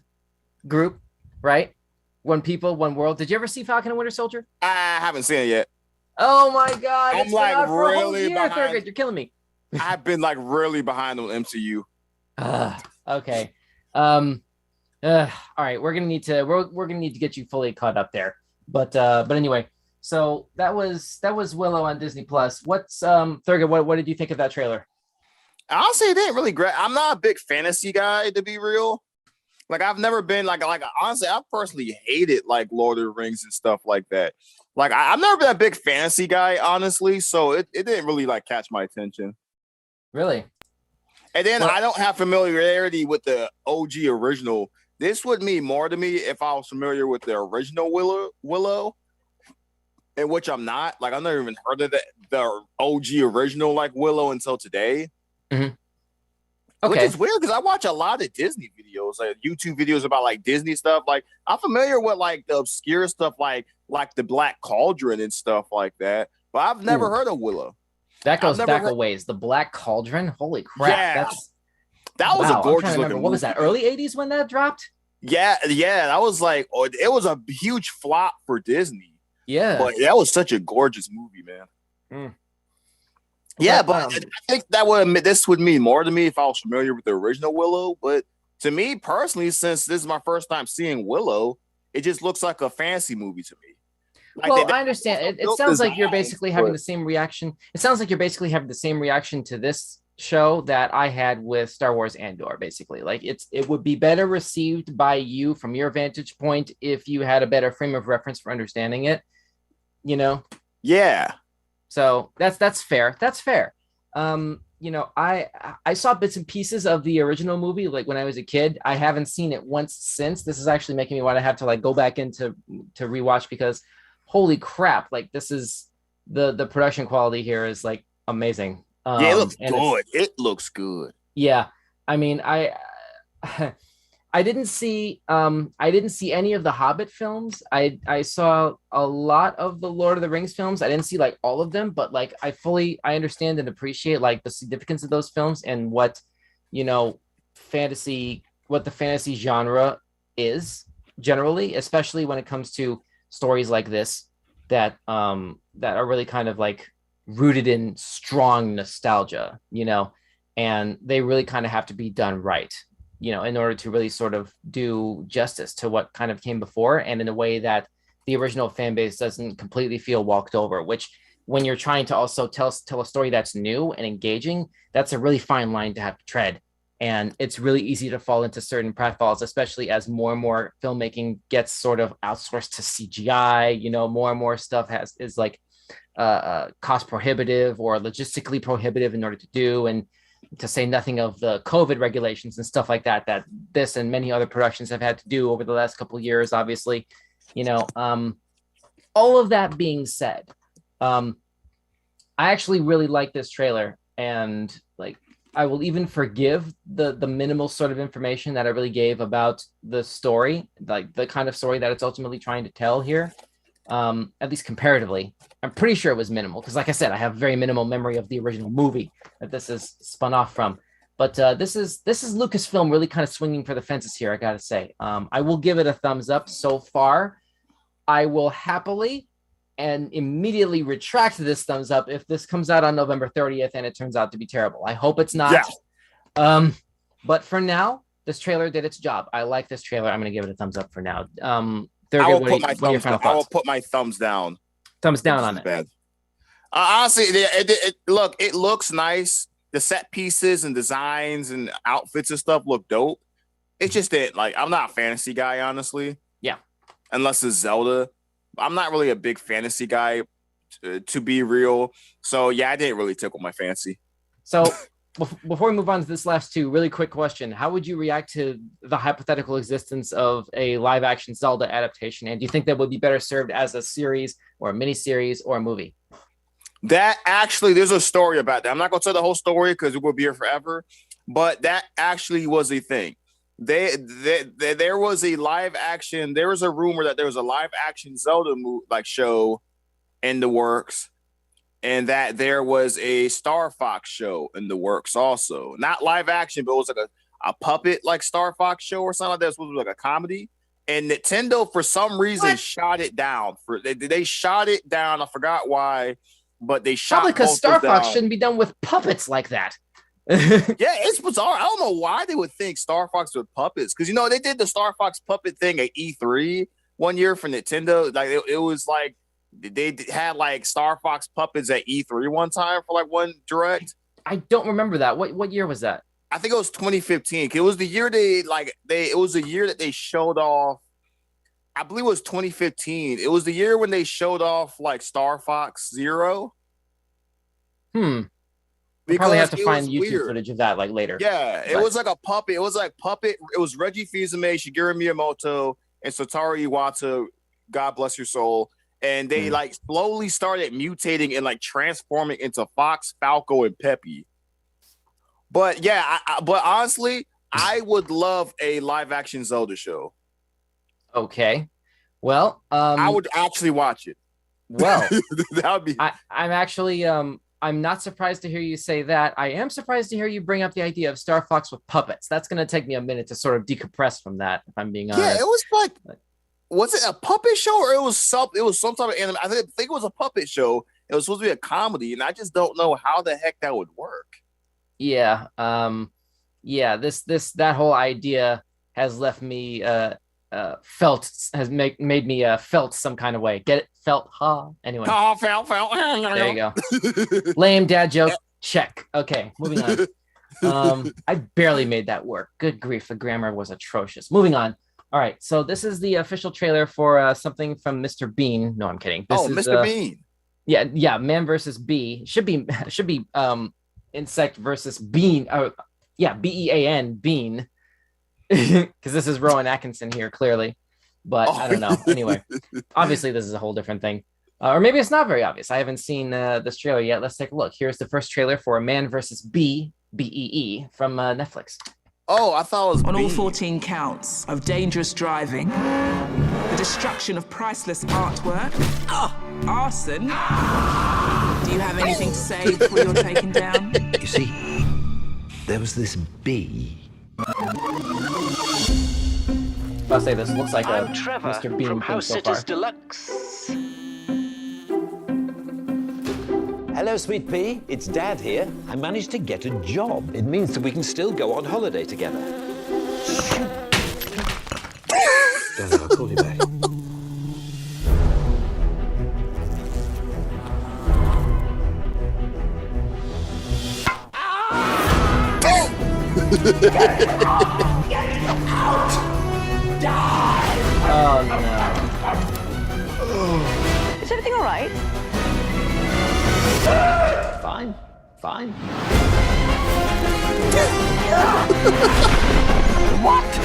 group, right? One people, one world. Did you ever see Falcon and Winter Soldier? I haven't seen it yet. Oh my god! I'm It's like been out for a whole really year, behind. third grade. You're killing me. I've been like really behind on MCU. Okay. All right. We're gonna need to get you fully caught up there. But anyway, so that was Willow on Disney Plus. What's Thurgood? What did you think of that trailer? Honestly, it didn't really great. I'm not a big fantasy guy, to be real. Like I've never been like honestly, I personally hated like Lord of the Rings and stuff like that. Like I've never been a big fantasy guy, honestly. So it didn't really like catch my attention. Really? And then I don't have familiarity with the OG original. This would mean more to me if I was familiar with the original Willow, in which I'm not. Like I've never even heard of the OG original like Willow until today. Mm-hmm. Which Okay. is weird because I watch a lot of Disney videos, like YouTube videos about like Disney stuff. Like I'm familiar with like the obscure stuff, like the Black Cauldron and stuff like that. But I've never heard of Willow. That goes I've never back a ways. The Black Cauldron. Holy crap! Yeah. That was wow, a gorgeous I'm trying to looking remember. What was that? movie. Early '80s when that dropped? Yeah. That was like it was a huge flop for Disney. Yeah. But that was such a gorgeous movie, man. Mm. Yeah, but I think this would mean more to me if I was familiar with the original Willow. But to me personally, since this is my first time seeing Willow, it just looks like a fantasy movie to me. Like Well, I understand. It sounds like you're basically having but- the same reaction. It sounds like you're basically having the same reaction to this show that I had with Star Wars Andor. Basically, like it would be better received by you from your vantage point if you had a better frame of reference for understanding it. You know. Yeah. So that's fair. That's fair. You know, I saw bits and pieces of the original movie like when I was a kid. I haven't seen it once since. This is actually making me want to have to like go back in to rewatch because holy crap, like this is the production quality here is like amazing. Yeah, it looks and good. It looks good. Yeah. I mean, I didn't see any of the Hobbit films. I saw a lot of the Lord of the Rings films. I didn't see like all of them, but like I understand and appreciate like the significance of those films and what, you know, what the fantasy genre is generally, especially when it comes to stories like this that are really kind of like rooted in strong nostalgia, you know, and they really kind of have to be done right, you know, in order to really sort of do justice to what kind of came before and in a way that the original fan base doesn't completely feel walked over, which when you're trying to also tell a story that's new and engaging, that's a really fine line to have to tread, And it's really easy to fall into certain pratfalls, especially as more and more filmmaking gets sort of outsourced to CGI. You know, more and more stuff is like cost prohibitive or logistically prohibitive in order to do, and to say nothing of the COVID regulations and stuff like that that this and many other productions have had to do over the last couple of years. Obviously, you know, all of that being said, I actually really like this trailer, and like I will even forgive the minimal sort of information that I really gave about the story, like the kind of story that it's ultimately trying to tell here. At least comparatively, I'm pretty sure it was minimal because, like I said, I have very minimal memory of the original movie that this is spun off from. But this is Lucasfilm really kind of swinging for the fences here, I gotta say. I will give it a thumbs up so far. I will happily and immediately retract this thumbs up if this comes out on November 30th and it turns out to be terrible. I hope it's not. Yeah. But for now, this trailer did its job. I like this trailer. I'm going to give it a thumbs up for now. I will put my thumbs down. Thumbs down on it. Bad. Honestly, look, it looks nice. The set pieces and designs and outfits and stuff look dope. It's just that, like, I'm not a fantasy guy, honestly. Yeah. Unless it's Zelda. I'm not really a big fantasy guy, to be real. So, yeah, I didn't really tickle my fancy. So, before we move on to this last two, really quick question. How would you react to the hypothetical existence of a live-action Zelda adaptation? And do you think that would be better served as a series or a miniseries or a movie? That actually, there's a story about that. I'm not going to tell the whole story because it will be here forever. But that actually was a thing. There was a live action. There was a rumor that there was a live action Zelda show in the works, and that there was a Star Fox show in the works also. Not live action, but it was like a puppet like Star Fox show or something like that. It was supposed to be like a comedy. And Nintendo, for some reason, shot it down. They shot it down. I forgot why, but they shot. Probably because Star Fox shouldn't be done with puppets like that. Yeah, it's bizarre. I don't know why they would think Star Fox with puppets, because they did the Star Fox puppet thing at E3 one year for Nintendo. Like it was like they had like Star Fox puppets at E3 one time for like one direct. I don't remember that. What year was that? I think it was 2015. It was the year it was the year that they showed off. I believe it was 2015. It was the year when they showed off like Star Fox Zero. We probably have to find YouTube footage of that like later. Yeah, it was like a puppet. It was like puppet. It was Reggie Fils-Aimé, Shigeru Miyamoto, and Satoru Iwata. God bless your soul. And they like slowly started mutating and like transforming into Fox, Falco, and Peppy. But yeah, but honestly, I would love a live action Zelda show. Okay, well, I would actually watch it. Well, that would be. I'm actually I'm not surprised to hear you say that. I am surprised to hear you bring up the idea of Star Fox with puppets. That's going to take me a minute to sort of decompress from that, if I'm being honest. Yeah, it was like, was it a puppet show or it was some type of anime? I think it was a puppet show. It was supposed to be a comedy, and I just don't know how the heck that would work. Yeah, that whole idea has left me made me felt some kind of way. Get it? Felt, anyway. Oh, felt. There you go. Lame dad joke. Check. Okay, moving on. I barely made that work. Good grief, the grammar was atrocious. Moving on. All right, so this is the official trailer for something from Mr. Bean. No, I'm kidding. This is Mr. Bean. Yeah, man versus bee. Should be insect versus bean. Bean, bean. Because this is Rowan Atkinson here, clearly. But I don't know. Anyway, obviously this is a whole different thing. Or maybe it's not very obvious. I haven't seen this trailer yet. Let's take a look. Here's the first trailer for A Man vs. Bee, B-E-E, from Netflix. Oh, I thought it was on Bee. all 14 counts of dangerous driving, the destruction of priceless artwork, arson. Do you have anything to say before you're taken down? You see, there was this bee. I'll say this looks like a Trevor Mr. Bean from thing House so Sitters far. Deluxe. Hello, sweet pea. It's Dad here. I managed to get a job. It means that we can still go on holiday together. Dad, I'll call you back. Oh no. Is everything all right? Fine. Fine. What?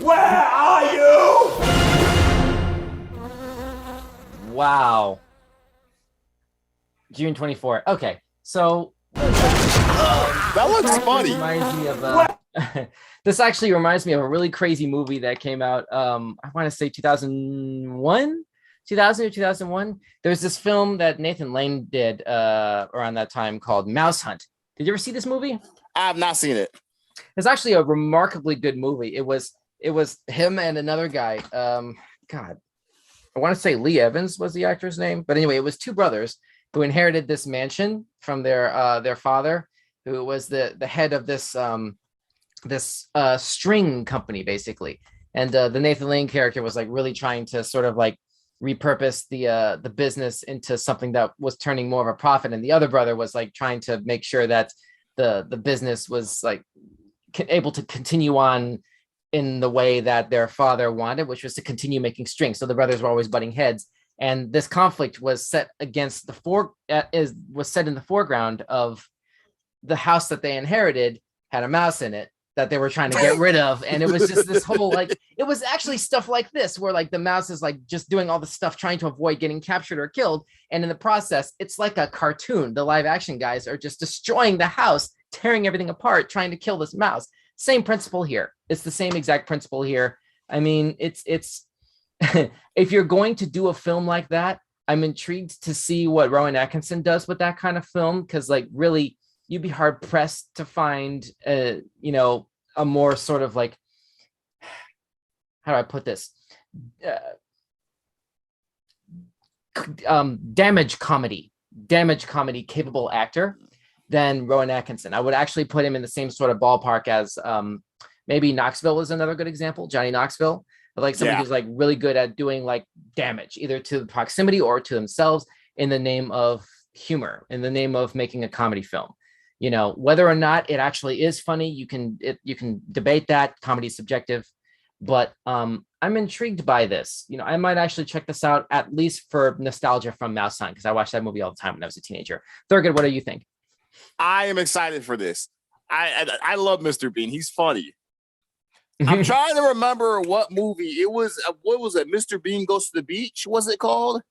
Where are you? Wow. June 24. Okay, so that looks funny. Reminds me of this actually reminds me of a really crazy movie that came out. I want to say 2001, 2000 or 2001. There's this film that Nathan Lane did around that time called Mouse Hunt. Did you ever see this movie? I have not seen it. It's actually a remarkably good movie. It was him and another guy. God, I want to say Lee Evans was the actor's name, but anyway, it was two brothers who inherited this mansion from their father, who was the head of this string company basically. And the Nathan Lane character was like really trying to sort of like repurpose the business into something that was turning more of a profit, and the other brother was like trying to make sure that the business was like able to continue on in the way that their father wanted, which was to continue making strings. So the brothers were always butting heads, and this conflict was set against was set in the foreground of the house that they inherited had a mouse in it that they were trying to get rid of. And it was just this whole, like, it was actually stuff like this, where like the mouse is like just doing all the stuff, trying to avoid getting captured or killed. And in the process, it's like a cartoon. The live action guys are just destroying the house, tearing everything apart, trying to kill this mouse. Same principle here. It's the same exact principle here. I mean, it's if you're going to do a film like that, I'm intrigued to see what Rowan Atkinson does with that kind of film. Because like really, you'd be hard pressed to find, a more sort of like, how do I put this? Damage comedy capable actor than Rowan Atkinson. I would actually put him in the same sort of ballpark as maybe Knoxville is another good example. Johnny Knoxville, like somebody who's like really good at doing like damage either to the proximity or to themselves in the name of humor, in the name of making a comedy film. You know, whether or not it actually is funny, you can debate that. Comedy is subjective, but I'm intrigued by this. You know, I might actually check this out, at least for nostalgia from Mouse Hunt, because I watched that movie all the time when I was a teenager. Thurgood, what do you think? I am excited for this. I love Mr. Bean. He's funny. I'm trying to remember what movie it was. What was it? Mr. Bean Goes to the Beach. Was it called?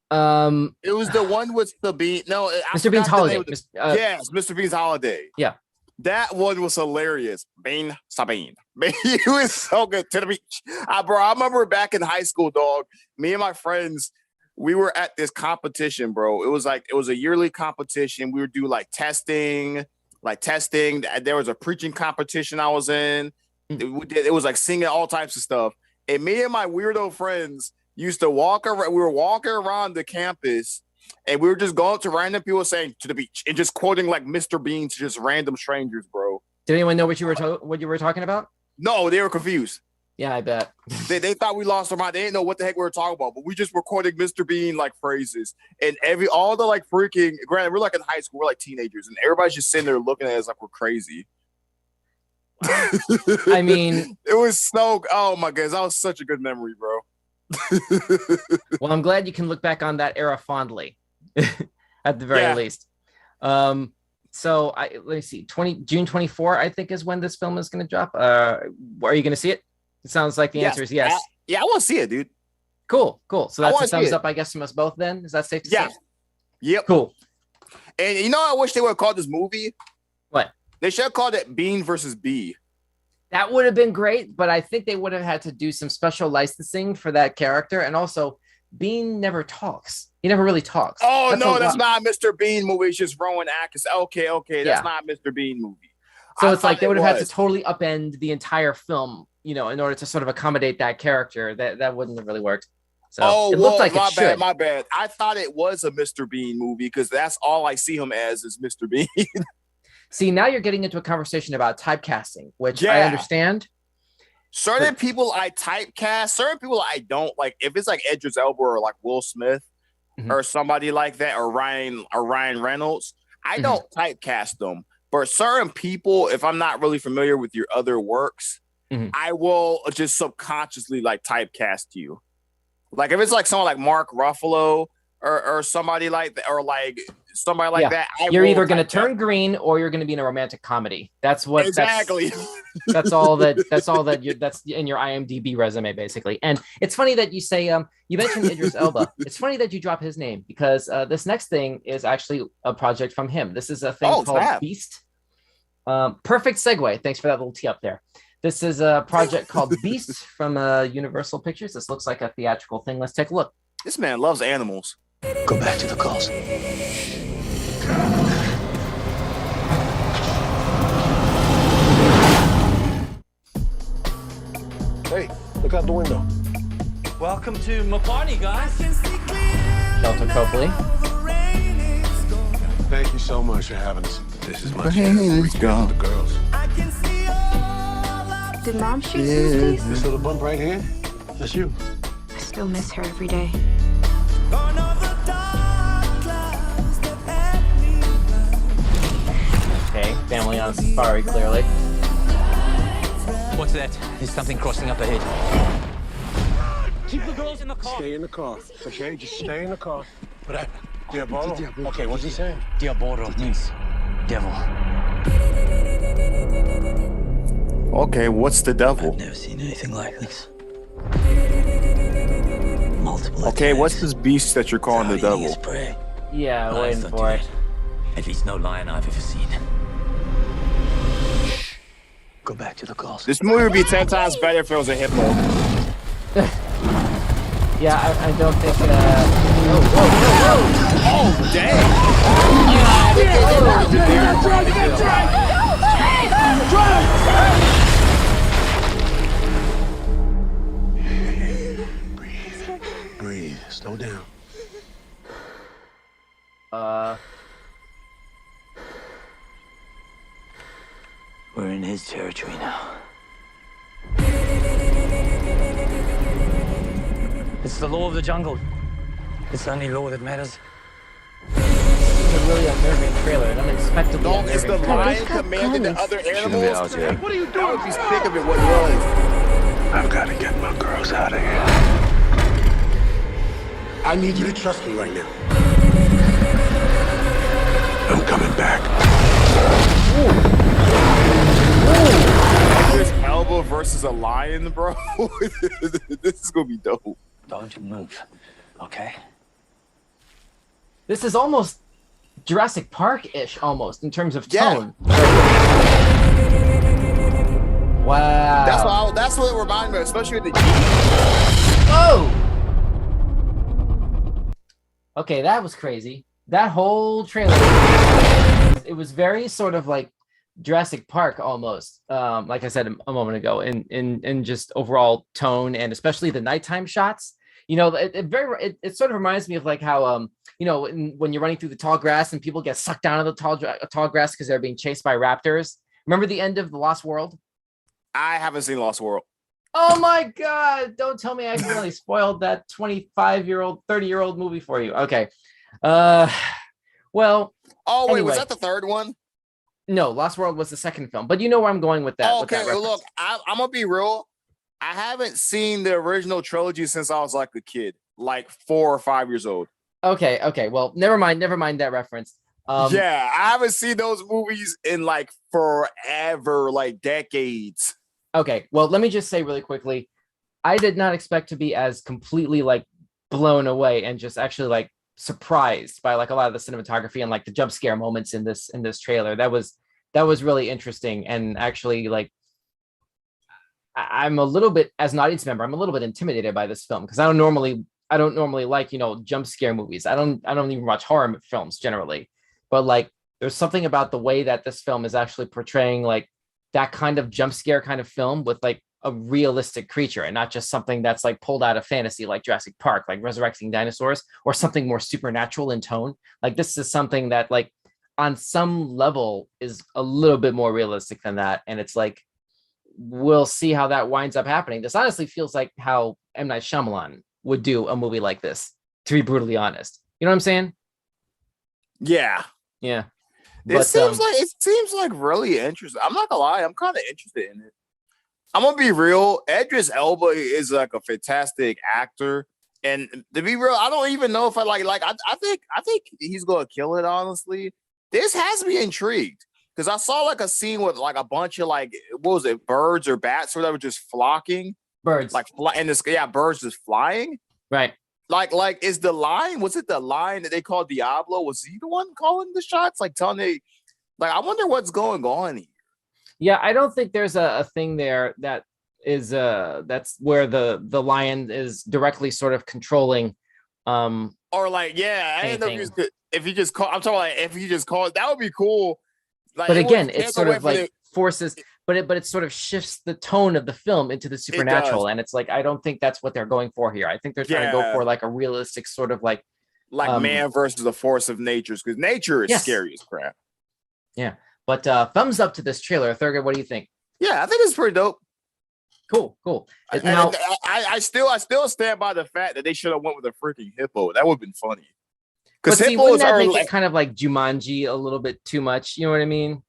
It was the one with the bean. No, Mr. Bean's Holiday. Yes, Mr. Bean's Holiday. Yeah, that one was hilarious. Bean Sabine. He was so good. To the beach, bro. I remember back in high school, dog. Me and my friends, we were at this competition, bro. It was a yearly competition. We would do like testing. There was a preaching competition I was in. It was like singing all types of stuff. And me and my weirdo friends used to walk around. We were walking around the campus, and we were just going up to random people saying "to the beach" and just quoting like Mr. Bean to just random strangers, bro. Did anyone know what you were talking about? No, they were confused. Yeah, I bet. They thought we lost our mind. They didn't know what the heck we were talking about, but we just were quoting Mr. Bean like phrases, and all the like freaking. Granted, we're like in high school, we're like teenagers, and everybody's just sitting there looking at us like we're crazy. I mean, it was so. Oh my goodness, that was such a good memory, bro. Well, I'm glad you can look back on that era fondly, at the very least. So let me see. June 24, I think, is when this film is going to drop. Are you going to see it? It sounds like the answer is yes. I want to see it, dude. Cool. So that's a thumbs up, I guess, from us both. Then is that safe to say? Yep. Cool. And you know, I wish they would have called this movie. What? They should have called it Bean versus Bee. That would have been great, but I think they would have had to do some special licensing for that character. And also, Bean never talks. He never really talks. Oh, that's not a Mr. Bean movie. It's just Rowan Atkinson. Okay. That's not a Mr. Bean movie. So it's like they would have had to totally upend the entire film, in order to sort of accommodate that character. That wouldn't have really worked. So it looked like it should. My bad. I thought it was a Mr. Bean movie because that's all I see him as is Mr. Bean. See, now you're getting into a conversation about typecasting, which I understand. certain people I typecast, certain people I don't like. If it's like Idris Elba or like Will Smith or somebody like that, or Ryan Reynolds, I don't typecast them. But certain people, if I'm not really familiar with your other works, I will just subconsciously like typecast you. Like if it's like someone like Mark Ruffalo or somebody like that, or like somebody like that, you're either going to turn green or you're going to be in a romantic comedy. That's what exactly. That's all that that's in your IMDb resume basically. And it's funny that you say you mentioned Idris Elba. It's funny that you drop his name because this next thing is actually a project from him. This is a thing called Beast. Perfect segue. Thanks for that little tee up there. This is a project called Beast from Universal Pictures. This looks like a theatrical thing. Let's take a look. This man loves animals. Go back to the calls. Hey, look out the window. Welcome to my party, guys. Shelter Copley. Thank you so much for having us. This is my Let's go. The girls. Did Mom shoot Susie? This little bump right here, that's you. I still miss her every day. Okay, family on safari, clearly. What's that? There's something crossing up ahead. Keep the girls in the car. Stay in the car, okay? Just stay in the car. What happened? Diabolo? Okay, what's he saying? Diabolo means devil. Okay, what's the devil? I've never seen anything like this. Multiple. Okay, what's this beast that you're calling the devil? Yeah, waiting for it. At least no lion I've ever seen. Go back to the calls. This movie would be 10 times better if it was a hippo. Yeah, I don't think. Whoa! Oh, dang! Breathe. Slow down. We're in his territory now. It's the law of the jungle. It's the only law that matters. This is a really unnerving trailer, an unexpectedly unnerving Is the trailer. lion commanding the other animals? Here. What are you doing? I would be sick of it what it was. I've got to get my girls out of here. I need you to trust me right now. I'm coming back. Idris Elba versus a lion, bro. This is gonna be dope. Don't move, okay? This is almost Jurassic Park-ish, almost in terms of tone. Wow. That's what it reminded me of, especially with the Whoa! Okay, that was crazy. That whole trailer, it was very sort of like Jurassic Park almost. Like I said a moment ago, in just overall tone and especially the nighttime shots. You know, it sort of reminds me of like how you know, when you're running through the tall grass and people get sucked down to the tall grass because they're being chased by raptors. Remember the end of The Lost World? I haven't seen Lost World. Oh my God! Don't tell me I really spoiled that 25-year-old, 30-year-old movie for you. Okay. Well. Oh wait, anyway. was that the third one? No, Lost World was the second film, but you know where I'm going with that. Oh, okay, look, I'm gonna be real. I haven't seen the original trilogy since I was like a kid, like 4 or 5 years old. Okay. Well, never mind that reference. Yeah, I haven't seen those movies in like forever, like decades. Okay, well, let me just say really quickly, I did not expect to be as completely like blown away and just actually like surprised by like a lot of the cinematography and like the jump scare moments in this trailer. That was really interesting, and actually like I'm a little bit, as an audience member, I'm a little bit intimidated by this film because I don't normally like, you know, jump scare movies. I don't even watch horror films generally, but like there's something about the way that this film is actually portraying like that kind of jump scare kind of film with like a realistic creature and not just something that's like pulled out of fantasy like Jurassic Park, like resurrecting dinosaurs, or something more supernatural in tone. Like this is something that like on some level is a little bit more realistic than that. And it's like, we'll see how that winds up happening. This honestly feels like how M. Night Shyamalan would do a movie like this, to be brutally honest. You know what I'm saying? Yeah. Yeah. It seems like really interesting. I'm not gonna lie, I'm kind of interested in it. I'm gonna be real. Idris Elba is like a fantastic actor, and to be real, I don't even know if I like. I think he's gonna kill it. Honestly, this has me intrigued because I saw like a scene with like a bunch of like what was it, birds or bats or whatever, just flocking. Birds, like in this, yeah, birds just flying. Right. Like is the lion? Was it the lion that they called Diablo? Was he the one calling the shots? Like telling they, like I wonder what's going on here. Yeah, I don't think there's a thing there that is that's where the lion is directly sort of controlling. Or like, yeah, I didn't know if he just call. I'm talking like if he just called, that would be cool. Like, but again, it's sort of like forces, but it sort of shifts the tone of the film into the supernatural, and it's like I don't think that's what they're going for here. I think they're trying to go for like a realistic sort of like man versus the force of nature, because nature is scary as crap. Yeah, but thumbs up to this trailer. Thurgood, what do you think? Yeah, I think it's pretty dope. Cool. Now, I still stand by the fact that they should have went with a freaking hippo. That would have been funny. Because hippos are make it kind of like Jumanji a little bit too much. You know what I mean?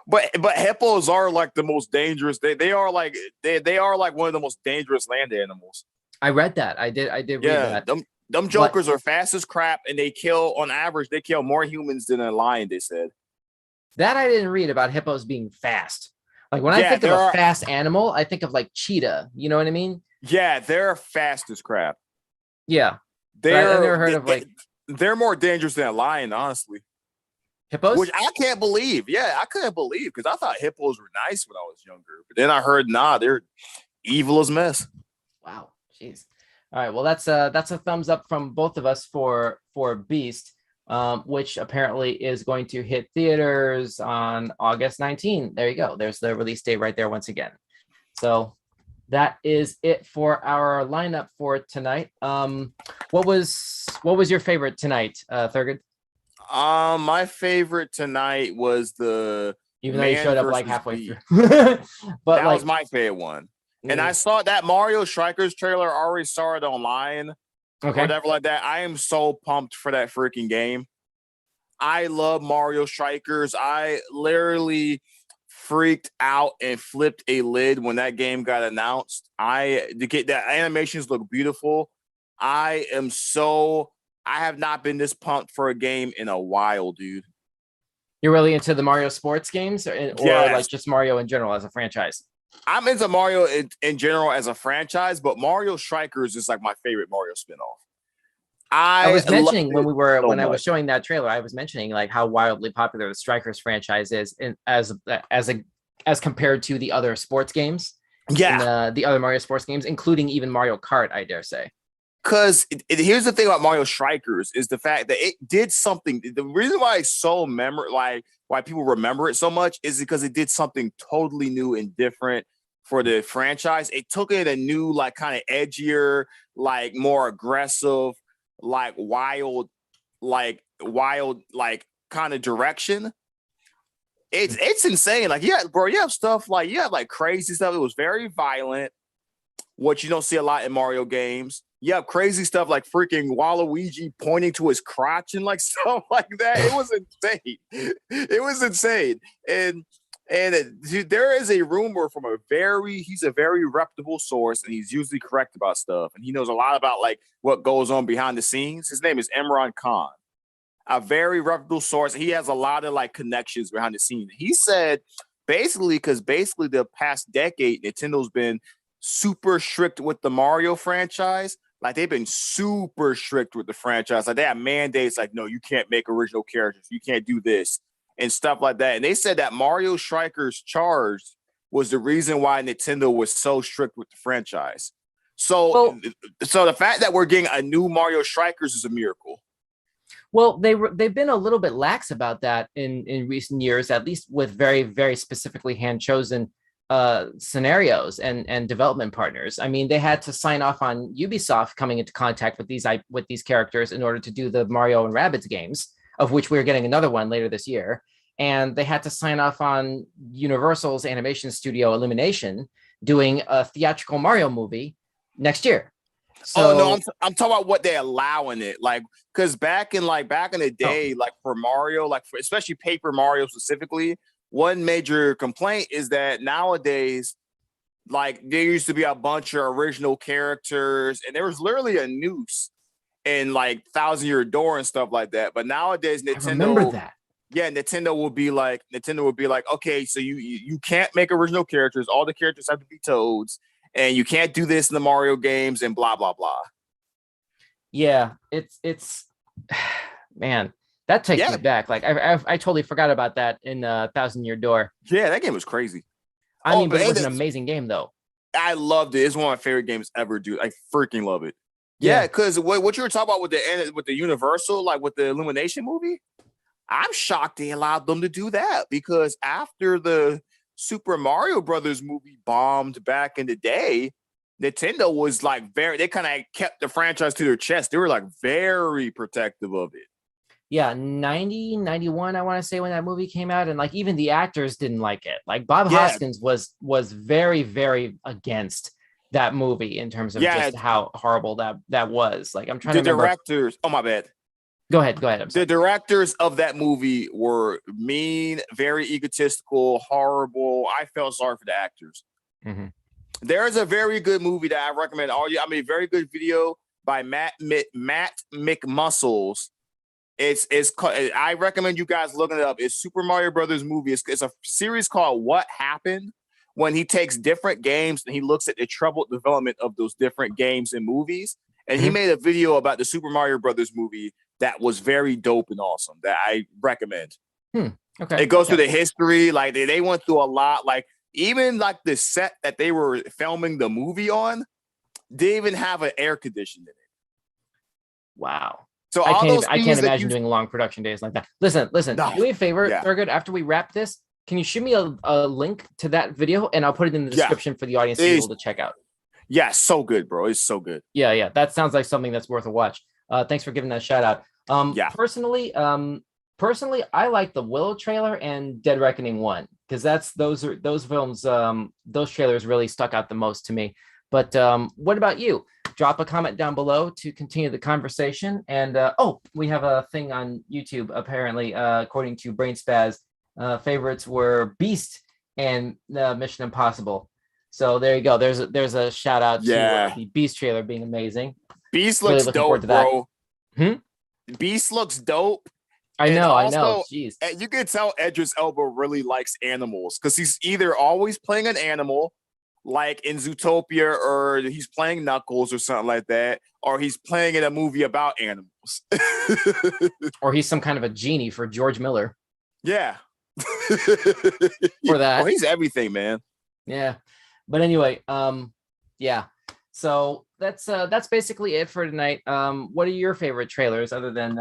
But hippos are like the most dangerous. They are like one of the most dangerous land animals. I read that. I did read that. Them jokers are fast as crap, and they kill on average. They kill more humans than a lion. They said that. I didn't read about hippos being fast. Like when I think of a fast animal, I think of like cheetah. You know what I mean? Yeah, they're fast as crap. Yeah, I've never heard of like. They're more dangerous than a lion, honestly. Hippos? Which I can't believe. Yeah, I couldn't believe because I thought hippos were nice when I was younger. But then I heard, they're evil as mess. Wow. Jeez. All right. Well, that's a thumbs up from both of us for Beast, which apparently is going to hit theaters on August 19. There you go. There's the release date right there once again. So that is it for our lineup for tonight. What was your favorite tonight, Thurgood? My favorite tonight was even though you showed up like halfway through. But that was my favorite one. And I saw that Mario Strikers trailer. Already saw it online. Okay. Whatever like that. I am so pumped for that freaking game. I love Mario Strikers. I literally freaked out and flipped a lid when that game got announced. The animations look beautiful. I have not been this pumped for a game in a while, dude. You're really into the Mario sports games or like just Mario in general as a franchise? I'm into Mario in general as a franchise, but Mario Strikers is like my favorite Mario spinoff. I was mentioning when I was showing that trailer, I was mentioning like how wildly popular the Strikers franchise is as compared to the other sports games. Yeah. The other Mario sports games, including even Mario Kart, I dare say. Because here's the thing about Mario Strikers is the fact that it did something. The reason why it's so why people remember it so much is because it did something totally new and different for the franchise. It took it a new, like kind of edgier, like more aggressive, like wild kind of direction. It's insane. Like, yeah, bro, you have stuff like like crazy stuff. It was very violent, which you don't see a lot in Mario games. You have crazy stuff like freaking Waluigi pointing to his crotch and like stuff like that. It was insane. It was insane. And dude, there is a rumor from he's a very reputable source, and he's usually correct about stuff. And he knows a lot about like what goes on behind the scenes. His name is Imran Khan, a very reputable source. He has a lot of like connections behind the scenes. He said basically the past decade, Nintendo's been super strict with the Mario franchise. Like they've been super strict with the franchise. Like they have mandates like, no, you can't make original characters. You can't do this and stuff like that. And they said that Mario Strikers Charged was the reason why Nintendo was so strict with the franchise. So the fact that we're getting a new Mario Strikers is a miracle. Well, they've been a little bit lax about that in recent years, at least with very, very specifically hand-chosen scenarios and development partners. I mean, they had to sign off on Ubisoft coming into contact with these characters in order to do the Mario and Rabbids games, of which we're getting another one later this year. and they had to sign off on Universal's animation studio Illumination doing a theatrical Mario movie next year. So, oh no, I'm talking about what they're allowing it, like, because back in the day, like for Mario, like for especially Paper Mario specifically, one major complaint is that nowadays, like there used to be a bunch of original characters, and there was literally a noose in like Thousand Year Door and stuff like that. But nowadays, Nintendo, I remember that. Yeah, Nintendo will be like, okay, so you can't make original characters. All the characters have to be Toads, and you can't do this in the Mario games, and blah blah blah. Yeah, it's man, that takes me back. Like I totally forgot about that in Thousand Year Door. Yeah, that game was crazy. I mean, but it was an amazing game though. I loved it. It's one of my favorite games ever, dude. I freaking love it. Yeah, because what you were talking about with the Universal, like with the Illumination movie, I'm shocked they allowed them to do that, because after the Super Mario Brothers movie bombed back in the day, Nintendo was like they kind of kept the franchise to their chest. They were like very protective of it. Yeah, 90, 91, I want to say, when that movie came out, and like even the actors didn't like it. Like Bob Hoskins was very, very against that movie in terms of just how horrible that was. Like I'm trying to remember. Directors. Oh my bad. Go ahead. The directors of that movie were mean, very egotistical, horrible. I felt sorry for the actors. Mm-hmm. There's a very good movie that I recommend all you. I mean, very good video by Matt McMuscles. It's called, I recommend you guys looking it up. It's Super Mario Brothers movie. It's a series called What Happened, when he takes different games and he looks at the troubled development of those different games and movies. And he made a video about the Super Mario Brothers movie that was very dope and awesome that I recommend. Okay. It goes through the history. Like they went through a lot. Like even like the set that they were filming the movie on, they even have an air conditioner in it. Wow. So I can't imagine doing long production days like that. Listen, No. do me a favor, Thurgood, after we wrap this, can you shoot me a link to that video, and I'll put it in the description for the audience to be able to check out. Yeah, so good, bro. It's so good. Yeah. That sounds like something that's worth a watch. Thanks for giving that shout out. Personally, I like the Willow trailer and Dead Reckoning 1, because those films, those trailers really stuck out the most to me. But what about you? Drop a comment down below to continue the conversation. And we have a thing on YouTube, apparently, according to Brain Spaz. Favorites were Beast and Mission Impossible. So there you go. There's a shout out to the Beast trailer being amazing. Beast looks dope, bro. Beast looks dope. I know. Jeez. You can tell Idris Elba really likes animals, because he's either always playing an animal, like in Zootopia, or he's playing Knuckles or something like that, or he's playing in a movie about animals. Or he's some kind of a genie for George Miller. Yeah. For that. Oh, he's everything, man. Yeah. But anyway, so that's basically it for tonight. What are your favorite trailers other than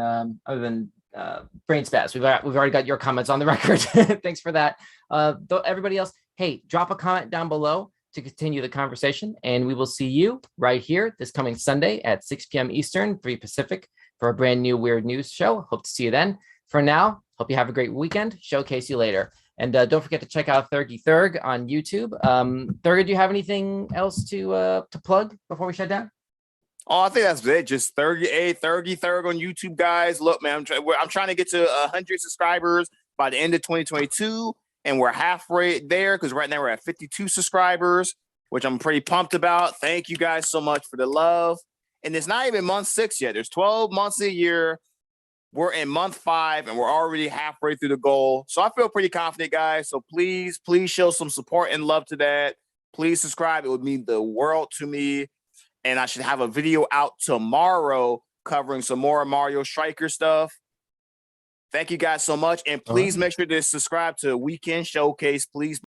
Brain Spaz? We've already got your comments on the record. Thanks for that. Everybody else, hey, drop a comment down below to continue the conversation, and we will see you right here this coming Sunday at 6 p.m. Eastern, 3 Pacific, for a brand new Weird News show. Hope to see you then. For now, hope you have a great weekend. Showcase you later. And don't forget to check out Thurgy Thurg on YouTube. Thurg, do you have anything else to plug before we shut down? Oh, I think that's it. Just Thurgy Thurg on YouTube, guys. Look, man, I'm trying to get to 100 subscribers by the end of 2022, and we're halfway there, because right now we're at 52 subscribers, which I'm pretty pumped about. Thank you guys so much for the love. And it's not even month 6 yet. There's 12 months a year. We're in month 5, and we're already halfway through the goal. So I feel pretty confident, guys. So please show some support and love to that. Please subscribe. It would mean the world to me. And I should have a video out tomorrow covering some more Mario Striker stuff. Thank you guys so much. And please make sure to subscribe to Weekend Showcase. Please.